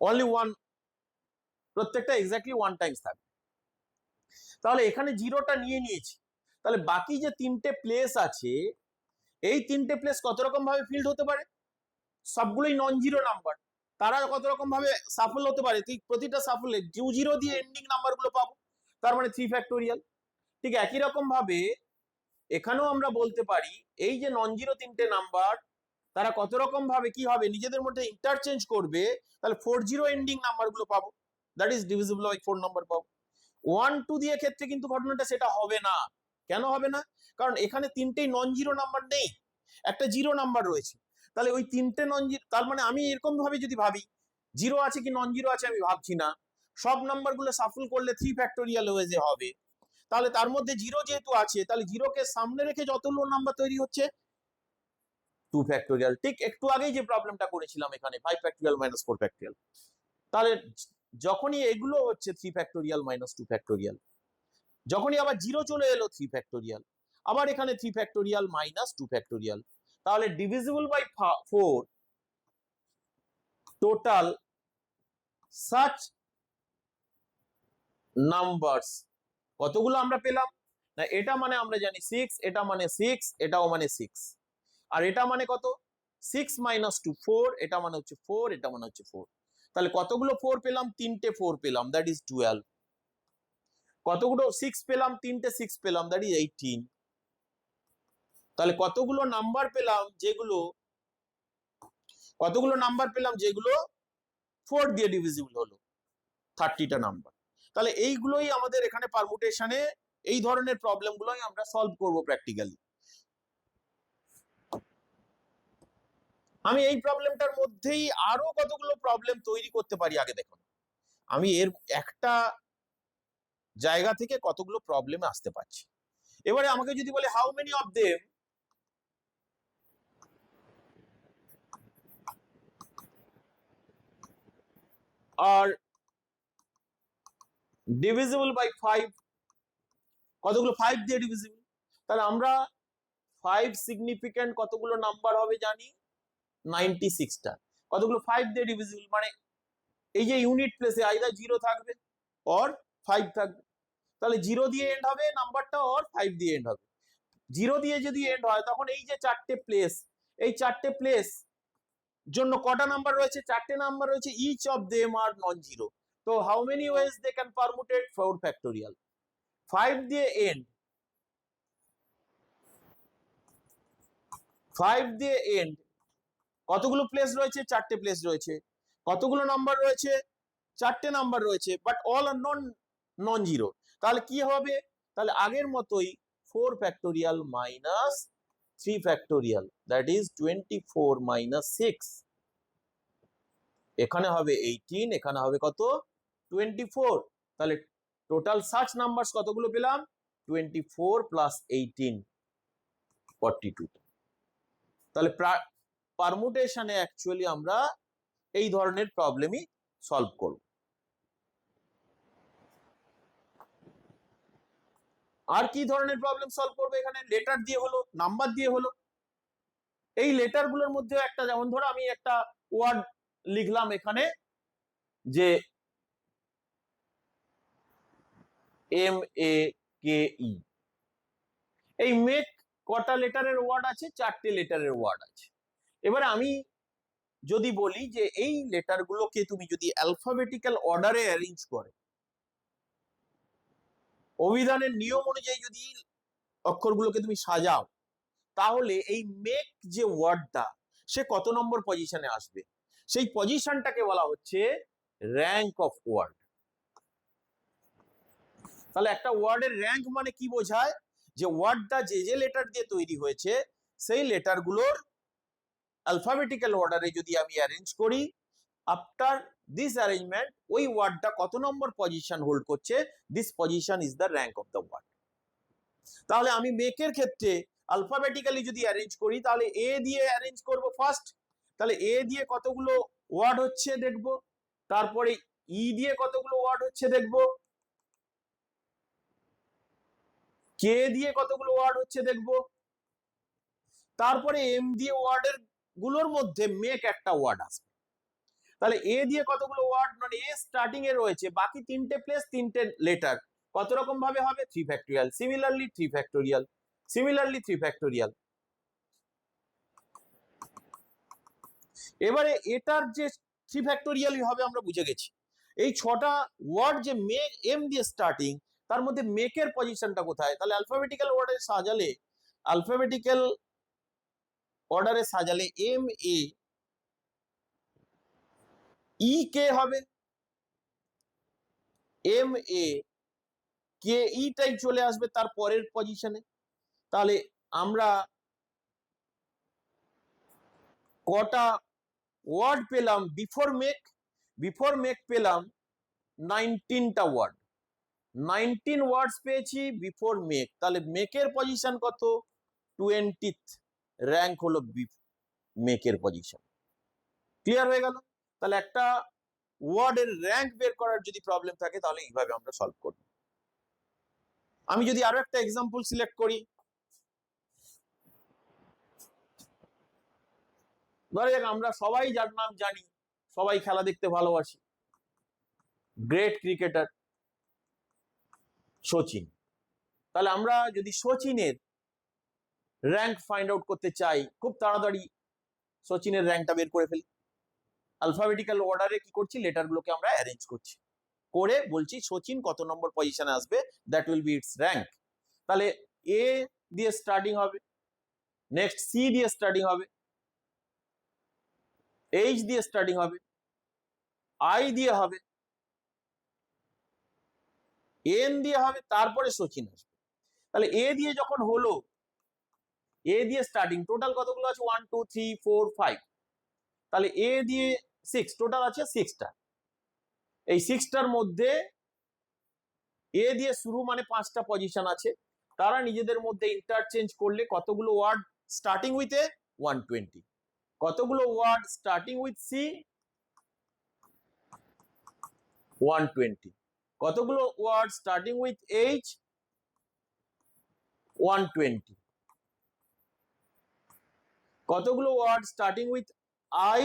অনলি ওয়ান, প্রত্যেকটা এক্স্যাক্টলি 1 টাইমস থাকবে। তাহলে এখানে 0টা নিয়ে নিয়েছি, তাহলে বাকি যে 3টে প্লেস আছে, এই 3টে প্লেস কত রকম ভাবে ফিল্ড হতে পারে? সবগুলোই নন জিরো নাম্বার, তারা কত রকম ভাবে সাফল হতে পারে? প্রতিটা সাফলে 0 দিয়ে এন্ডিং নাম্বারগুলো পাবো, তার মানে 3 ফ্যাক্টোরিয়াল। ঠিক একই রকম ভাবে এখানেও আমরা বলতে পারি এই যে নন জিরো 3টে নাম্বার, তারা কত রকম ভাবে কি হবে নিজেদের মধ্যে ইন্টারচেঞ্জ করবে, তাহলে 40 এন্ডিং নাম্বারগুলো পাবো, that is divisible by 4 number পাবো। 1 2 দিয়ে ক্ষেত্রে কিন্তু ঘটনাটা সেটা হবে না। কেন হবে না? কারণ এখানে 3টেই নন জিরো নাম্বার নেই, একটা জিরো নাম্বার রয়েছে, তাহলে ওই 3টে নন জিরো, তার মানে আমি এরকম ভাবে যদি ভাবি জিরো আছে কি নন জিরো আছে আমি ভাবছি না, সব নাম্বারগুলো সাফল করলে 3 ফ্যাক্টোরিয়াল ওয়েজে হবে, তাহলে তার মধ্যে জিরো যেহেতু আছে, তাহলে জিরোকে সামনে রেখে যতগুলো নাম্বার তৈরি হচ্ছে 2 ফ্যাক্টোরিয়াল। ঠিক একটু আগেই যে প্রবলেমটা করেছিলাম এখানে 5 ফ্যাক্টোরিয়াল মাইনাস 4 ফ্যাক্টোরিয়াল, তাহলে যখনই এগুলো হচ্ছে 3 ফ্যাক্টোরিয়াল মাইনাস 2 ফ্যাক্টোরিয়াল, যখনই আবার জিরো চলে এলো 3 ফ্যাক্টোরিয়াল, আবার এখানে 3 ফ্যাক্টোরিয়াল মাইনাস 2 ফ্যাক্টোরিয়াল, তাহলে divisible by 4 total such numbers কতগুলো আমরা পেলাম না? এটা মানে আমরা জানি 6, এটা মানে 6, এটাও মানে 6, আর এটা মানে কত? 6 মাইনাস 2 4, এটা মানে হচ্ছে 4, এটা মানে হচ্ছে 4, তাহলে কতগুলো 4 পেলাম? 3টে 4 পেলাম, দ্যাট ইজ 12। কতগুলো 6 পেলাম? 3টে 6 পেলাম, দ্যাট ইজ 18। তাহলে কতগুলো নাম্বার পেলাম যেগুলো 4 দিয়ে ডিভিজিবল হলো? 30টা নাম্বার। তাহলে এইগুলোই আমাদের এখানে পারমুটেশনে এই ধরনের প্রবলেমগুলোই আমরা সলভ করব প্র্যাকটিক্যালি। আমি এই প্রবলেমটার মধ্যেই আরো কতগুলো প্রবলেম তৈরি করতে পারি, আগে দেখুন আমি এর একটা জায়গা থেকে কতগুলো প্রবলেমে আসতে পারছি। এবারে আমাকে যদি বলে how many of them are divisible by 5, কতগুলো 5 দিয়ে ডিভিজিবল, তাহলে আমরা 5 সিগনিফিক্যান্ট কতগুলো নাম্বার হবে জানি? 96টা। কতগুলো 5 দিয়ে ডিভিজিবল, মানে এই যে ইউনিট প্লেসে আইদার 0 থাকবে অর 5 থাকবে, তাহলে 0 দিয়ে এন্ড হবে নাম্বারটা অর 5 দিয়ে এন্ড হবে। 0 দিয়ে যদি এন্ড হয় তখন এই যে 4টে প্লেস, এই 4টে প্লেস জন্য কটা নাম্বার রয়েছে? 4টে নাম্বার রয়েছে, each of them are non zero. তো how many ways they can permutate? 4 factorial. 5 দিয়ে এন্ড, 5 দিয়ে এন্ড কতগুলো প্লেস রয়েছে? 4টে প্লেস রয়েছে। কতগুলো নাম্বার রয়েছে? 4টে নাম্বার রয়েছে, but all are non zero. তাহলে কি হবে? তাহলে আগের মতোই 4 factorial minus 3 factorial, that is 24 minus 6, এখানে হবে 18, এখানে হবে কত? 24। তাহলে টোটাল সাচ নাম্বারস কতগুলো পেলাম? 24 প্লাস 18, 42। তাহলে পারমুটেশনে অ্যাকচুয়ালি আমরা এই ধরনের প্রবলেমই সলভ করব। আর কি ধরনের প্রবলেম সলভ করবো? এখানে লেটার দিয়ে হলো, নাম্বার দিয়ে হলো। এই লেটার গুলোর মধ্যে একটা, যেমন ধরো আমি একটা ওয়ার্ড লিখলাম এখানে যে MEKE, এই মেক কটা লেটারের ওয়ার্ড আছে? 4টে লেটারের ওয়ার্ড আছে। এবারে আমি যদি বলি যে এই লেটার গুলোকে তুমি যদি অ্যালফাবেটিক্যাল অর্ডারে অ্যারেঞ্জ করো, অভিধানের নিয়ম অনুযায়ী যদি অক্ষরগুলোকে তুমি সাজাও, তাহলে এই মেক যে ওয়ার্ডটা সে কত নম্বর পজিশনে আসবে? সেই পজিশনটাকে বলা হচ্ছে র্যাঙ্ক অফ ওয়ার্ড। তাহলে একটা ওয়ার্ডের র্যাঙ্ক মানে কি বোঝায়? যে ওয়ার্ডটা যে যে লেটার দিয়ে তৈরি হয়েছে সেই লেটারগুলোর অ্যালফাবেটিক্যাল অর্ডারে যদি আমি অ্যারেঞ্জ করি, আফটার দিস অ্যারেঞ্জমেন্ট ওই ওয়ার্ডটা কত নম্বর পজিশন হোল্ড করছে, this position is the rank of the word. তাহলে আমি মেকের ক্ষেত্রে অ্যালফাবেটিক্যালি যদি অ্যারেঞ্জ করি, তাহলে এ দিয়ে অ্যারেঞ্জ করব ফার্স্ট, তাহলে এ দিয়ে কতগুলো ওয়ার্ড হচ্ছে দেখবো, তারপরে ই দিয়ে কতগুলো ওয়ার্ড হচ্ছে দেখবো, কে দিয়ে কতগুলো ওয়ার্ড হচ্ছে দেখবো, তারপরে এম দিয়ে ওয়ার্ডের গুলোর মধ্যে মেক একটা ওয়ার্ড আসবে। তাহলে এ দিয়ে কতগুলো ওয়ার্ড, মানে এ স্টার্টিং এ রয়েছে, বাকি তিনটে প্লেস তিনটে লেটার, কত রকম ভাবে হবে, 3 factorial, similarly 3 factorial, similarly 3 factorial. এবারে এটার যে 3 ফ্যাক্টোরিয়ালই হবে আমরা বুঝে গেছি। এই 6টা ওয়ার্ড যে মেক এম দিয়ে স্টার্টিং, তার মধ্যে মেকের পজিশনটা কোথায়, তাহলে অ্যালফাবেটিক্যাল অর্ডারে সাজালে এম এ ই কে হবে, এম এ কে ইটাই চলে আসবে তার পরের পজিশনে। তাহলে আমরা কটা ওয়ার্ড পেলাম বিফোর মেক পেলাম 19টা ওয়ার্ড, 19 ওয়ার্ডস পেয়েছি বিফোর মেক। তাহলে মেকের পজিশন কত, 20th র্যাঙ্ক হলো মেকের পজিশন। ক্লিয়ার হয়ে গেল? তাহলে একটা ওয়ার্ডের র্যাঙ্ক বের করার যদি প্রবলেম থাকে তাহলে এইভাবে আমরা সলভ করব। আমি যদি আরো একটা এক্সাম্পল সিলেক্ট করি, ধরে যাক আমরা সবাই যার নাম জানি, সবাই খেলা দেখতে ভালোবাসি, গ্রেট ক্রিকেটার সচিন। তাহলে আমরা যদি সচিনের র্যাঙ্ক ফাইন্ড আউট করতে চাই, খুব তাড়াতাড়ি সচিনের র্যাঙ্কটা বের করে ফেলি। অ্যালফাবেটিক্যাল অর্ডারে কি করছি, লেটার গুলোকে আমরা অ্যারেঞ্জ করছি, করে বলছি সচিন কত নম্বর পজিশনে আসবে, that will be it's rank. তাহলে এ দিয়ে স্টার্টিং হবে, নেক্সট সি দিয়ে স্টার্টিং হবে, এইচ দিয়ে স্টার্টিং হবে, আই দিয়ে হবে, এন দিয়ে হবে, তারপরে সচিন আসবে। তাহলে এ দিয়ে যখন হলো, এ দিয়ে স্টার্টিং টোটাল কতগুলো আছে, 1 2 3 4 5, তাহলে এ দিয়ে 6, টোটাল আছে 6টা। এই 6টার মধ্যে এ দিয়ে শুরু মানে 5টা পজিশন আছে, তারা নিজেদের মধ্যে ইন্টারচেঞ্জ করলে কতগুলো ওয়ার্ড স্টার্টিং উইথ এ, 120, কতগুলো ওয়ার্ড স্টার্টিং উইথ সি, 120, কতগুলো ওয়ার্ড স্টার্টিং উইথ এইচ, 120, কতগুলো ওয়ার্ড স্টার্টিং উইথ আই,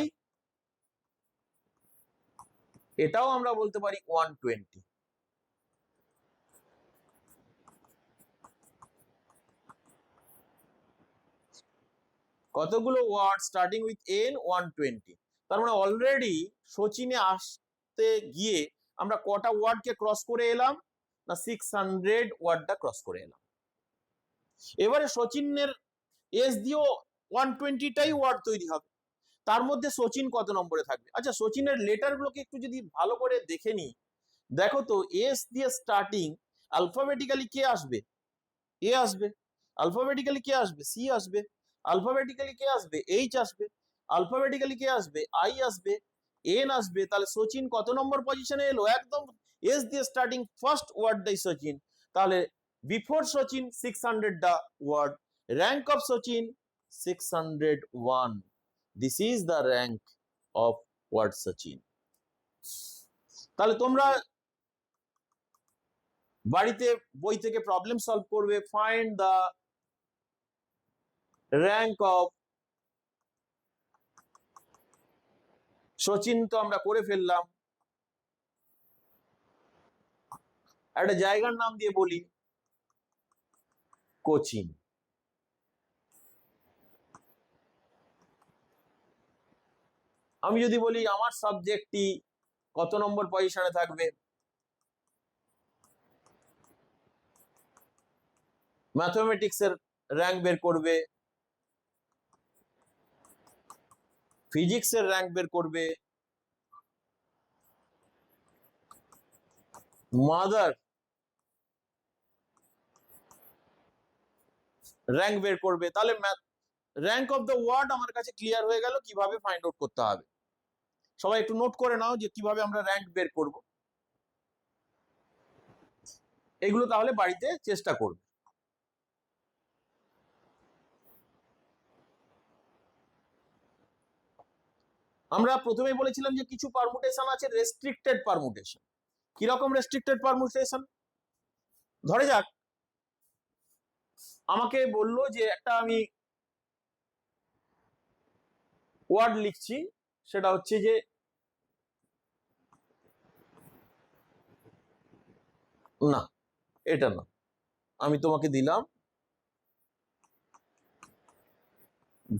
এটাও আমরা বলতে পারি 120, কতগুলো ওয়ার্ড স্টার্টিং উইথ এন, 120। তার মানে অলরেডি সচিনে আসতে গিয়ে আমরা কটা ওয়ার্ডকে ক্রস করে এলাম না, 600 ওয়ার্ডটা ক্রস করে এলাম। এবারে সচিনের এস দিয়েও 120টাই ওয়ার্ড তৈরি হবে, তার মধ্যে সচিন কত নম্বরে থাকবে। আচ্ছা, সচিনের লেটার গুলোকে একটু যদি ভালো করে দেখে নিই, দেখো তো এস দিয়ে স্টার্টিং, আলফাবেটিক্যালি কে আসবে, এ আসবে, আলফাবেটিক্যালি কে আসবে, সি আসবে, আলফাবেটিক্যালি কে আসবে, এইচ আসবে, আলফাবেটিক্যালি কে আসবে, আই আসবে, এন আসবে। তাহলে সচিন কত নম্বর পজিশনে এলো, একদম এস দিয়ে স্টার্টিং ফার্স্ট ওয়ার্ডটাই সচিন। তাহলে before Sachin 600 word, rank of Sachin 601, this is the rank of word Sachin. তাহলে তোমরা বাড়িতে বই থেকে প্রবলেম সলভ করবে, find the rank of Sachin, তো আমরা করে ফেললাম। একটা জায়গার নাম দিয়ে বলি, কোচিন। আমি যদি বলি আমার সাবজেক্টটি কত নম্বর পজিশনে থাকবে, ম্যাথমেটিক্সের র্যাঙ্ক বের করবে, ফিজিক্সের র্যাঙ্ক বের করবে, মাদার র্যাঙ্ক বের করবে। তাহলে র্যাঙ্ক অফ দ্য ওয়ার্ড আমার কাছে ক্লিয়ার হয়ে গেল কিভাবে ফাইন্ড আউট করতে হবে। সবাই একটু নোট করে নাও যে কিভাবে আমরা র্যাঙ্ক বের করব, এগুলো তাহলে বাড়িতে চেষ্টা করবে। আমরা প্রথমেই বলেছিলাম যে কিছু পারমুটেশন আছে রেস্ট্রিক্টেড পারমুটেশন। কিরকম রেস্ট্রিক্টেড পারমুটেশন? ধরে যাক আমাকে বললো যে একটা আমি ওয়ার্ড লিখছি, সেটা হচ্ছে যে না, এটা না, আমি তোমাকে দিলাম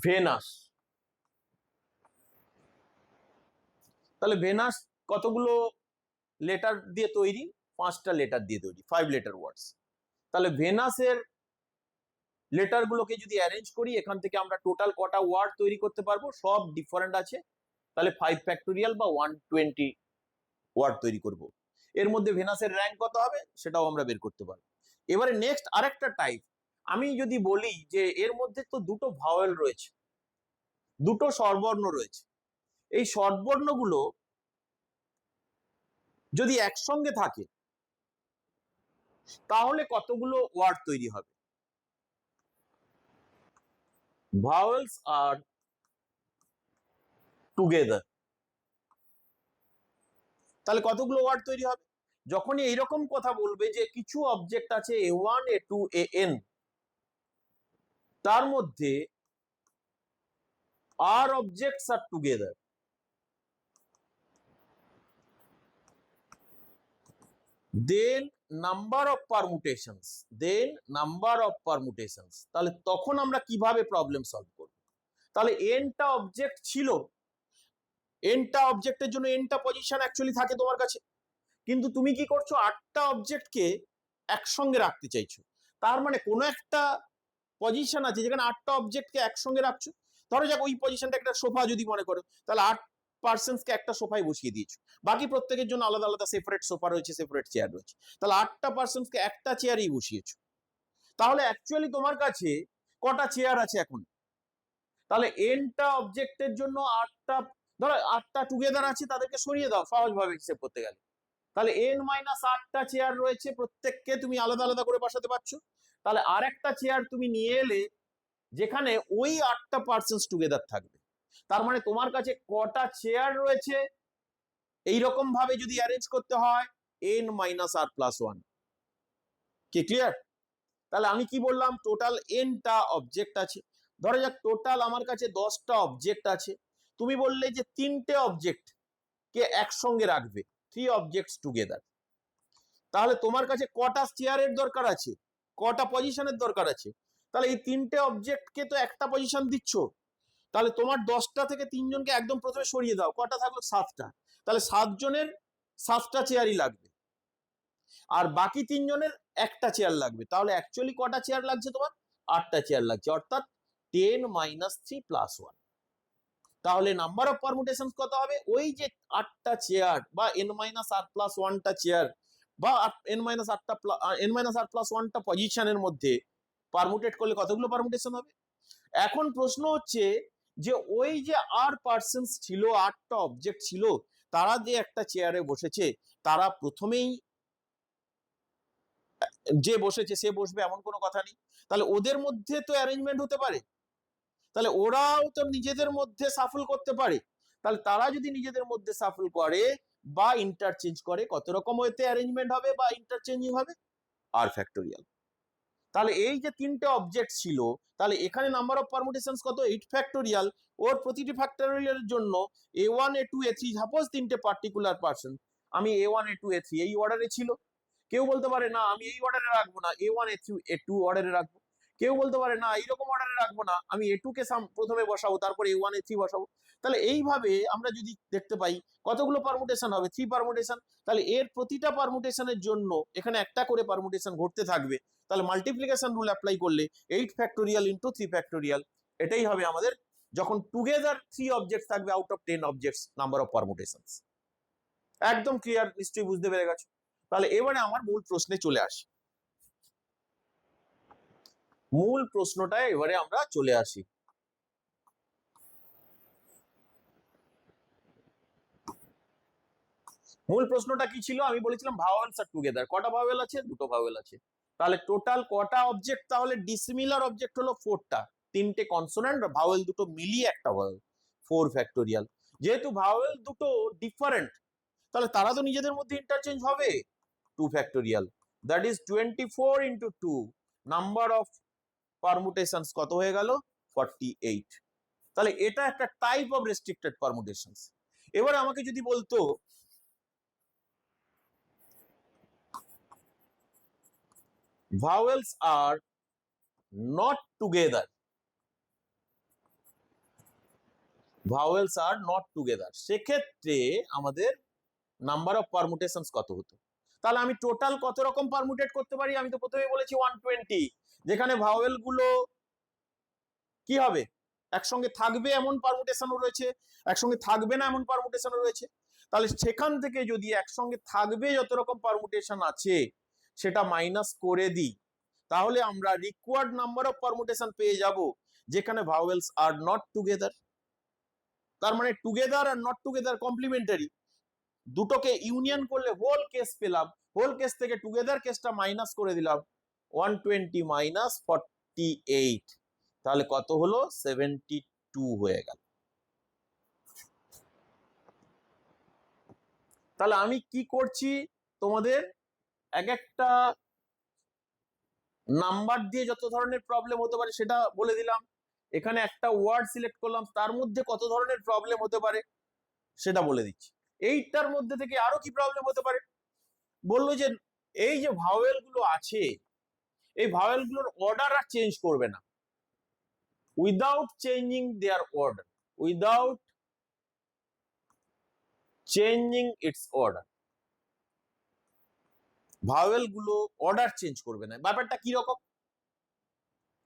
ভেনাস। তাহলে ভেনাস কতগুলো লেটার দিয়ে তৈরি? 5টা লেটার দিয়ে তৈরি, 5 লেটার ওয়ার্ডস। তাহলে ভেনাসের লেটার গুলোকে যদি অ্যারেঞ্জ করি, এখান থেকে আমরা টোটাল কটা ওয়ার্ড তৈরি করতে পারবো, সব ডিফারেন্ট আছে। তাহলে 5 ফ্যাক্টোরিয়াল বা 120 ওয়ার্ড তৈরি করব। এর মধ্যে ভেনাসের র্যাঙ্ক কত হবে সেটাও আমরা বের করতে পারবো। এবারে নেক্সট আরেকটা টাইপ, আমি যদি বলি যে এর মধ্যে তো দুটো ভাওয়েল রয়েছে, দুটো স্বরবর্ণ রয়েছে, এই স্বরবর্ণগুলো যদি একসঙ্গে থাকে তাহলে কতগুলো ওয়ার্ড তৈরি হবে? ভাওয়েলস আর টুগেদার, তাহলে কতগুলো ওয়ার্ড তৈরি হবে? যখনই এইরকম কথা বলবে যে কিছু অবজেক্ট আছে A1 A2 AN, তার মধ্যে R objects are together, then number of permutations, তাহলে তখন আমরা কিভাবে প্রবলেম সলভ করব? তাহলে এনটা অবজেক্ট ছিল, এনটা অবজেক্টের জন্য এনটা পজিশন অ্যাকচুয়ালি থাকে তোমার কাছে, কিন্তু তুমি কি করছো, 8টা অবজেক্টকে একসঙ্গে রাখতে চাইছো। তার মানে কোনো একটা পজিশন আছে যেখানে 8টা অবজেক্টকে একসঙ্গে রাখছো। ধরো যাক ওই পজিশনটা একটা সোফা যদি মনে করো, তাহলে 8 পার্সনকে একটা সোফায় বসিয়ে দিয়েছো, বাকি প্রত্যেকের জন্য আলাদা আলাদা সেপারেট সোফা রয়েছে, সেপারেট চেয়ার রয়েছে, তাহলে 8টা পার্সনকে একটা চেয়ারেই বসিয়েছো। তাহলে অ্যাকচুয়ালি তোমার কাছে কটা চেয়ার আছে এখন? তাহলে এনটা অবজেক্টের জন্য 8টা, ধরো 8টা টুগেদার আছে, তাদেরকে সরিয়ে দাও সহজভাবে হিসেব করতে গেলে। তাহলে n-8টা চেয়ার রয়েছে, প্রত্যেককে তুমি আলাদা আলাদা করে বসাতে পারছো। তাহলে আর একটা চেয়ার তুমি নিয়ে এলে যেখানে ওই 8টা পার্সনস টুগেদার থাকবে। তার মানে তোমার কাছে কটা চেয়ার রয়েছে এইরকম ভাবে যদি অ্যারেঞ্জ করতে হয়, n-r+1। কি ক্লিয়ার? তাহলে আমি কি বললাম, টোটাল nটা অবজেক্ট আছে। ধরা যাক টোটাল আমার কাছে 10টা অবজেক্ট আছে, তুমি বললে যে 3টে অবজেক্ট কে একসঙ্গে রাখবে, 3 অবজেক্টস টুগেদার। তাহলে তোমার কাছে কটা চেয়ারের দরকার আছে, কটা পজিশনের দরকার আছে? তাহলে এই 3টে অবজেক্টকে তো একটা পজিশন দিচ্ছ, তাহলে তোমার 10টা থেকে 3জনকে একদম প্রথমে সরিয়ে দাও, কটা থাকলো? 7টা। তাহলে 7 জনের 7টা চেয়ারই লাগবে, আর বাকি 3জনের একটা চেয়ার লাগবে। তাহলে অ্যাকচুয়ালি কটা চেয়ার লাগছে তোমার? 8টা চেয়ার লাগছে, অর্থাৎ 10-3+1। তাহলে নাম্বার অফ পারমুটেশন কত হবে? ওই যে 8টা চেয়ার বা n-r+1টা চেয়ার বা n-r+1টা পজিশনের মধ্যে পারমুটেট করলে কতগুলো পারমুটেশন হবে? এখন প্রশ্ন হচ্ছে যে ওই যে আর পার্সনস ছিল, 8টা অবজেক্ট ছিল, তারা যে একটা চেয়ারে বসেছে, তারা প্রথমেই যে বসেছে সে বসবে এমন কোনো কথা নেই। তাহলে ওদের মধ্যে তো অ্যারেঞ্জমেন্ট হতে পারে, তাহলে ওরাও তো নিজেদের মধ্যে সাফল করতে পারে। তাহলে তারা যদি নিজেদের মধ্যে সাফল করে বা ইন্টারচেঞ্জ করে, কত রকম ওয়েতে অ্যারেঞ্জমেন্ট হবে বা ইন্টারচেঞ্জিং হবে? আর ফ্যাক্টোরিয়াল। তাহলে এই যে 3টে অবজেক্ট ছিল, তাহলে এখানে নাম্বার অফ পারমুটেশনস কত? 8 ফ্যাক্টোরিয়াল। ওর প্রতিটি ফ্যাক্টোরিয়ালের জন্য A1 A2 A3, সাপোজ 3টে পার্টিকুলার পার্সন, আমি A1 A2 A3 এই অর্ডারে ছিল। কেউ বলতে পারে না আমি এই অর্ডারে রাখবো না, A1 A2 A2 অর্ডারে রাখবো। কেউ বলতে পারে না এইরকম অর্ডারে রাখবো না, আমি A2 কে প্রথমে বসাবো, তারপর A1 A3 বসাবো। তাহলে এইভাবে আমরা যদি দেখতে পাই কতগুলো পারমুটেশন হবে? 3 পারমুটেশন। তাহলে এর প্রতিটা পারমুটেশনের জন্য এখানে একটা করে পারমুটেশন ঘটতে থাকবে। তাহলে মাল্টিপ্লিকেশন রুল অ্যাপ্লাই করলে 8 ফ্যাক্টোরিয়াল ইন্টু 3 ফ্যাক্টোরিয়াল, এটাই হবে আমাদের যখন টুগেদার 3 অবজেক্ট থাকবে out of 10 objects number of permutations. একদম ক্লিয়ার, নিশ্চয়ই বুঝতে পেরে গেছো। তাহলে এবারে আমার মূল প্রশ্নে চলে আসি, মূল প্রশ্নটা এবারে আমরা চলে আসি। মূল প্রশ্নটা কি ছিল? আমি বলেছিলাম ভাওয়েলস আর টুগেদার। কটা ভাওয়েল আছে? দুটো ভাওয়েল আছে। তাহলে টোটাল কটা অবজেক্ট? তাহলে ডিসিমিলার অবজেক্ট হলো 4টা, 3টে কনসোনেন্ট, ভাওয়েল দুটো মিলিয়ে একটা ভাওয়েল, 4 ফ্যাক্টোরিয়াল। যেহেতু ভাওয়েল দুটো ডিফারেন্ট, তাহলে তারা তো নিজেদের মধ্যে ইন্টারচেঞ্জ হবে। 2 factorial, that is 24 into 2, number of permutations কত হয়ে গেল? 48। তাহলে এটা একটা টাইপ অফ রেস্ট্রিক্টেড পারমুটেশনস। এবারে আমাকে যদি বলতো vowels are not together, vowels are not together, সেক্ষেত্রে আমাদের নাম্বার অফ পারমুটেশনস কত হতো? তাহলে আমি টোটাল কত রকম পারমুটেট করতে পারি? আমি তো প্রথমেই বলেছি 120, যেখানে ভাওয়েল গুলো কি হবে, একসঙ্গে থাকবে এমন পারমুটেশনও রয়েছে, একসঙ্গে থাকবে না এমন পারমুটেশনও রয়েছে। তাহলে সেখান থেকে যদি একসঙ্গে থাকবে যত রকম পারমুটেশন আছে সেটা মাইনাস করে দিই, তাহলে আমরা রিকোয়ার্ড নাম্বার অফ পারমুটেশন পেয়ে যাব যেখানে ভাওয়েলস আর নট টুগেদার। তার মানে টুগেদার আর নট টুগেদার কমপ্লিমেন্টারি, দুটোকে ইউনিয়ন করলে হোল কেস পেলাম। হোল কেস থেকে টুগেদার কেসটা মাইনাস করে দিলাম, 120 মাইনাস 48, তাহলে কত হলো? 72 হয়ে গেল। তাহলে আমি কি করছি, তোমাদের এক একটা নাম্বার দিয়ে যত ধরনের প্রবলেম হতে পারে সেটা বলে দিলাম। এখানে একটা ওয়ার্ড সিলেক্ট করলাম, তার মধ্যে কত ধরনের প্রবলেম হতে পারে সেটা বলে দিচ্ছি। এইটার মধ্যে থেকে আরো কি প্রবলেম হতে পারে, বললো যে এই যে ভাওয়েল গুলো আছে, এই ভাওয়েল গুলোর অর্ডার আর চেঞ্জ করবে না, without changing their order, without changing its order. Vowel গুলো অর্ডার চেঞ্জ করবে না। ব্যাপারটা কি রকম,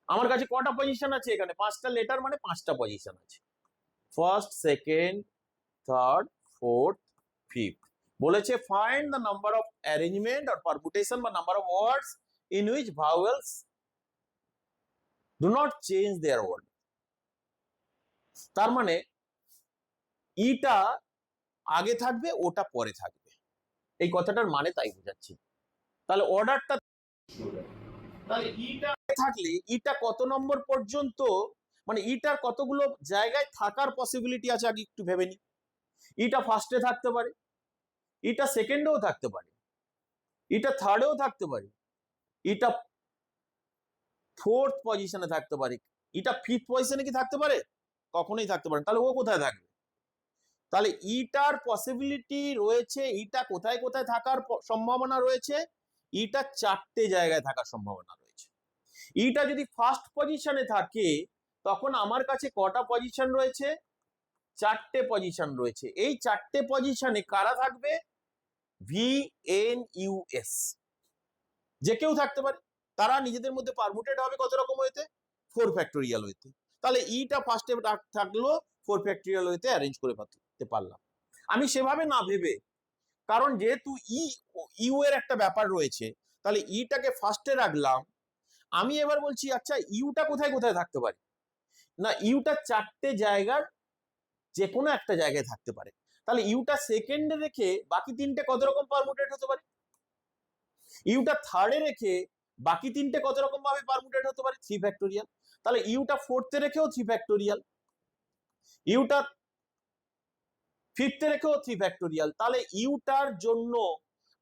আমার কাছে কটা পজিশন আছে এখানে? 5টা লেটার মানে 5টা পজিশন আছে, first, second, third, fourth, fifth. বলেছে find the number of arrangement or permutation বা number of words in which vowels do not change their order. তার মানে ইটা আগে থাকবে, ওটা পরে থাকবে, এই কথাটার মানে তাই বোঝাচ্ছি। তাহলে অর্ডারটা, তাহলে ইটা থাকলে ইটা কত নম্বর পর্যন্ত, মানে ইটার কতগুলো জায়গায় থাকার পসিবিলিটি আছে আগে একটু ভেবে নি। ইটা ফার্স্টে থাকতে পারে, ইটা সেকেন্ডেও থাকতে পারে, ইটা থার্ডেও থাকতে পারে, ইটা ফোর্থ পজিশনে থাকতে পারে, ইটা ফিফথ পজিশনে কি থাকতে পারে? কখনোই থাকতে পারে। তাহলে ও কোথায় থাকবে? তাহলে ইটার পসিবিলিটি রয়েছে, ইটা কোথায় কোথায় থাকার সম্ভাবনা রয়েছে? ইটা 4টে জায়গায় থাকার সম্ভাবনা রয়েছে। ইটা যদি ফার্স্ট পজিশনে থাকে তখন আমার কাছে কটা পজিশন রয়েছে? 4টে পজিশন রয়েছে। এই 4টে পজিশনে কারা থাকবে? VNUS, যে কেউ থাকতে পারে। তারা নিজেদের মধ্যে পারমুটেড হবে কত রকম হইতে? 4 ফ্যাক্টোরিয়াল হইতে। তাহলে ইটা ফার্স্টে থাকলো, 4 ফ্যাক্টোরিয়াল হইতে অ্যারেঞ্জ করে করতে পারলাম। আমি সেভাবে না ভেবে, কারণ যেহেতু ইউ এর একটা ব্যাপার রয়েছে, তাহলে ইটাকে ফার্স্টে রাখলাম। আমি এবার বলছি আচ্ছা ইউটা কোথায় কোথায় থাকতে পারে? না, ইউটা 4টে জায়গার যে কোনো একটা জায়গায় থাকতে পারে। তাহলে ইউটা সেকেন্ডে রেখে বাকি 3টে কত রকম পারমুটেট হতে পারে? ইউটা থার্ডে রেখে বাকি 3টে কত রকম ভাবে পারমুটেট হতে পারে? 3 ফ্যাক্টোরিয়াল। তাহলে ইউটা ফোর্থে রেখেও 3 ফ্যাক্টোরিয়াল, ইউটা ফিফথে রেখেও 3 ফ্যাক্টোরিয়াল। তাহলে ইউটার জন্য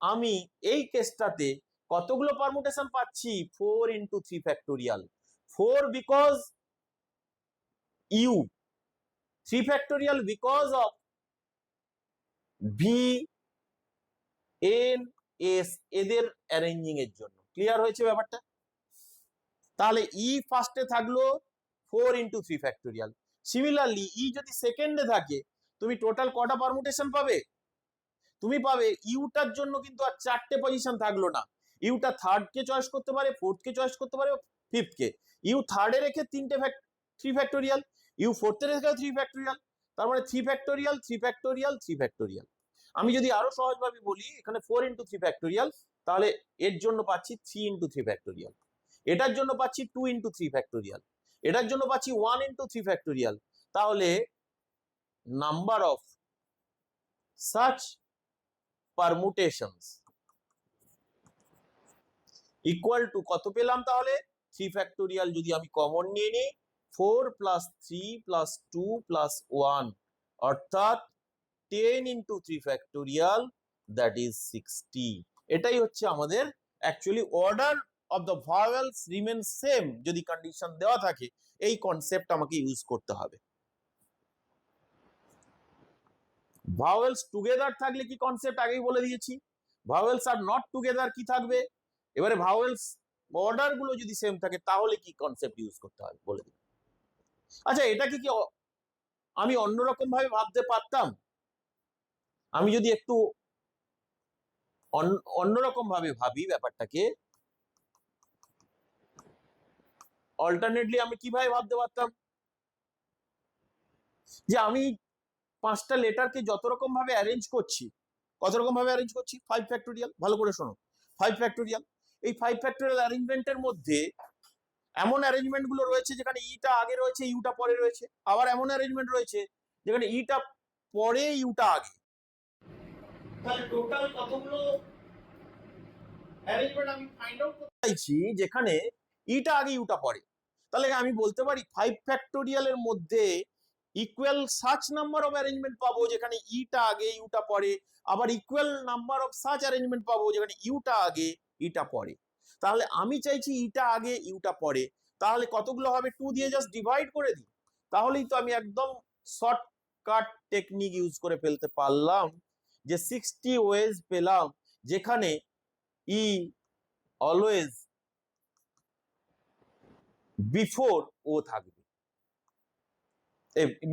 আমি এই কেসটাতে কতগুলো পারমুটেশন পাচ্ছি? 4 into 3 factorial. 4 because U, 3 factorial because of V N S, এদের অ্যারেঞ্জিং এর জন্য। ক্লিয়ার হয়েছে ব্যাপারটা? তাহলে ই ফার্স্টে থাকলো 4 ইন্টু 3 ফ্যাক্টোরিয়াল। সিমিলারলি ই যদি সেকেন্ডে থাকে, তুমি টোটাল কটা পারমুটেশন পাবে? তুমি পাবে ইউটার জন্য কিন্তু আর 4টে পজিশন থাকলো না। ইউটা থার্ড কে চয়েস করতে পারে, ফোর্থ কে চয়েস করতে পারে, ফিফথ কে। ইউ থার্ডে রেখে 3 ফ্যাক্টোরিয়াল, ইউ ফোর্থে রেখে 3 ফ্যাক্টোরিয়াল। তার মানে 3 ফ্যাক্টোরিয়াল, 3 ফ্যাক্টোরিয়াল, 3 ফ্যাক্টোরিয়াল। আমি যদি আরো সহজভাবে বলি, এখানে 4 ইন্টু 3 ফ্যাক্টোরিয়াল, তাহলে এর জন্য পাচ্ছি 3 ইন্টু 3 ফ্যাক্টোরিয়াল। এটার জন্য পাচ্ছি 2 ইন্টু 3 ফ্যাক্টোরিয়াল। এটার জন্য পাচ্ছি 1 ইন্টু 3 ফ্যাক্টোরিয়াল। তাহলে number of such permutations equal to কত পেলাম? তাহলে 3 ফ্যাক্টোরিয়াল যদি আমি কমন নিয়ে নিই, 4 প্লাস 3 প্লাস 2 প্লাস 1 অর্থাৎ 10 into 3 factorial, that is 60. এটাই হচ্ছে আমাদের actually order of the vowels remain same যদি কন্ডিশন দেওয়া থাকে, এই কনসেপ্ট আমাকে ইউজ করতে হবে। ভাওয়েলস টুগেদার থাকলে কি কনসেপ্ট আগেই বলে দিয়েছি, ভাওয়েলস আর নট টুগেদার কি থাকবে। এবারে ভাওয়েলস অর্ডার গুলো যদি সেম থাকে তাহলে কি কনসেপ্ট ইউজ করতে হবে বলে দিন। আচ্ছা, এটাকে কি আমি অন্যরকম ভাবে ভাবতে পারতাম? আমি যদি একটু অন্যরকম ভাবে ভাবি ব্যাপারটাকে, অল্টারনেটলি আমি কিভাবে ভাবতে পারতাম যে আমি 5টা লেটারকে যত রকম ভাবে অ্যারেঞ্জ করছি, কত রকম ভাবে অ্যারেঞ্জ করছি, 5 ফ্যাক্টোরিয়াল, ভালো করে শোনো, 5 ফ্যাক্টোরিয়াল। এই 5 ফ্যাক্টোরিয়াল অ্যারেঞ্জমেন্টের মধ্যে এমন অ্যারেঞ্জমেন্ট গুলো রয়েছে যেখানে ইটা আগে রয়েছে ইউটা পরে রয়েছে, আবার এমন অ্যারেঞ্জমেন্ট রয়েছে যেখানে ইটা পরে ইউটা আগে। তাহলে টোটাল কতগুলো অ্যারেঞ্জমেন্ট আমি ফাইন্ড আউট করতে চাইছি যেখানে ইটা আগে ইউটা পরে। তাহলে আমি বলতে পারি 5 ফ্যাক্টোরিয়ালের মধ্যে equal such number of arrangement পাবো যেখানে ইটা আগে ইউটা পরে, আবার equal number of such arrangement পাবো যেখানে ইউটা আগে ইটা পরে। তাহলে আমি চাইছি ইটা আগে ইউটা পরে, তাহলে কতগুলো হবে, 2 দিয়ে জাস্ট ডিভাইড করে দিই, তাহলেই তো আমি একদম শর্টকাট টেকনিক ইউজ করে ফেলতে পারলাম, যে 60 ওয়েজ পেলাম যেখানে ই অলওয়েজ বিফোর ও থাকবে,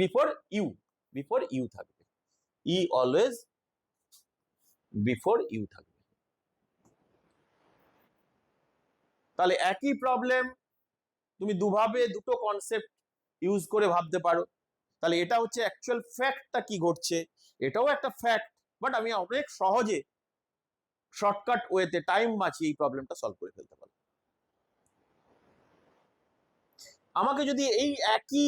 বিফোর ইউ থাকবে, ই অলওয়েজ বিফোর ইউ থাকবে। তাহলে একই প্রবলেম তুমি দুভাবে দুটো কনসেপ্ট ইউজ করে ভাবতে পারো। তাহলে এটা হচ্ছে অ্যাকচুয়াল ফ্যাক্টটা কি ঘটছে, এটাও একটা ফ্যাক্ট, বাট আমি অনেক সহজে শর্টকাট ওয়েতে টাইম বাঁচিয়ে এই প্রবলেমটা সলভ করে ফেলতে পারবো। আমাকে যদি এই একই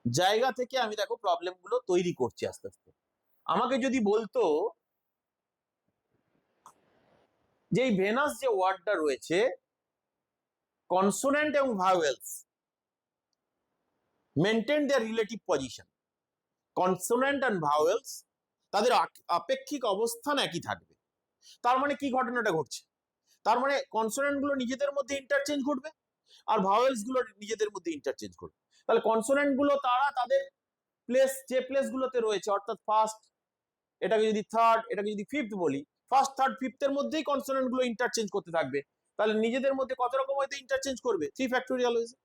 জায়গা থেকে আমি দেখো প্রবলেম গুলো তৈরি করছি আস্তে আস্তে, আমাকে যদি বলতো যে এই ভেনাস যে ওয়ার্ডটা রয়েছে, কনসোনেন্ট এবং vowels maintain their relative position, consonant and vowels তাদের আপেক্ষিক অবস্থান একই থাকবে। তার মানে কি ঘটনাটা ঘটছে, তার মানে কনসোনেন্ট গুলো নিজেদের মধ্যে ইন্টারচেঞ্জ ঘটবে আর ভাওয়েলস গুলো নিজেদের মধ্যে ইন্টারচেঞ্জ ঘটবে। তাহলে কনসোনেন্ট গুলো তারা তাদের প্লেস, যে প্লেস গুলোতে রয়েছে, অর্থাৎ ফার্স্ট, এটাকে যদি থার্ড, এটাকে যদি ফিফথ বলি, ফার্স্ট থার্ড ফিফথের মধ্যেই কনসোনেন্ট গুলো ইন্টারচেঞ্জ করতে থাকবে। তাহলে নিজেদের মধ্যে কত রকম হয়তো ইন্টারচেঞ্জ করবে, 3 ফ্যাক্টোরিয়াল হয়েছে।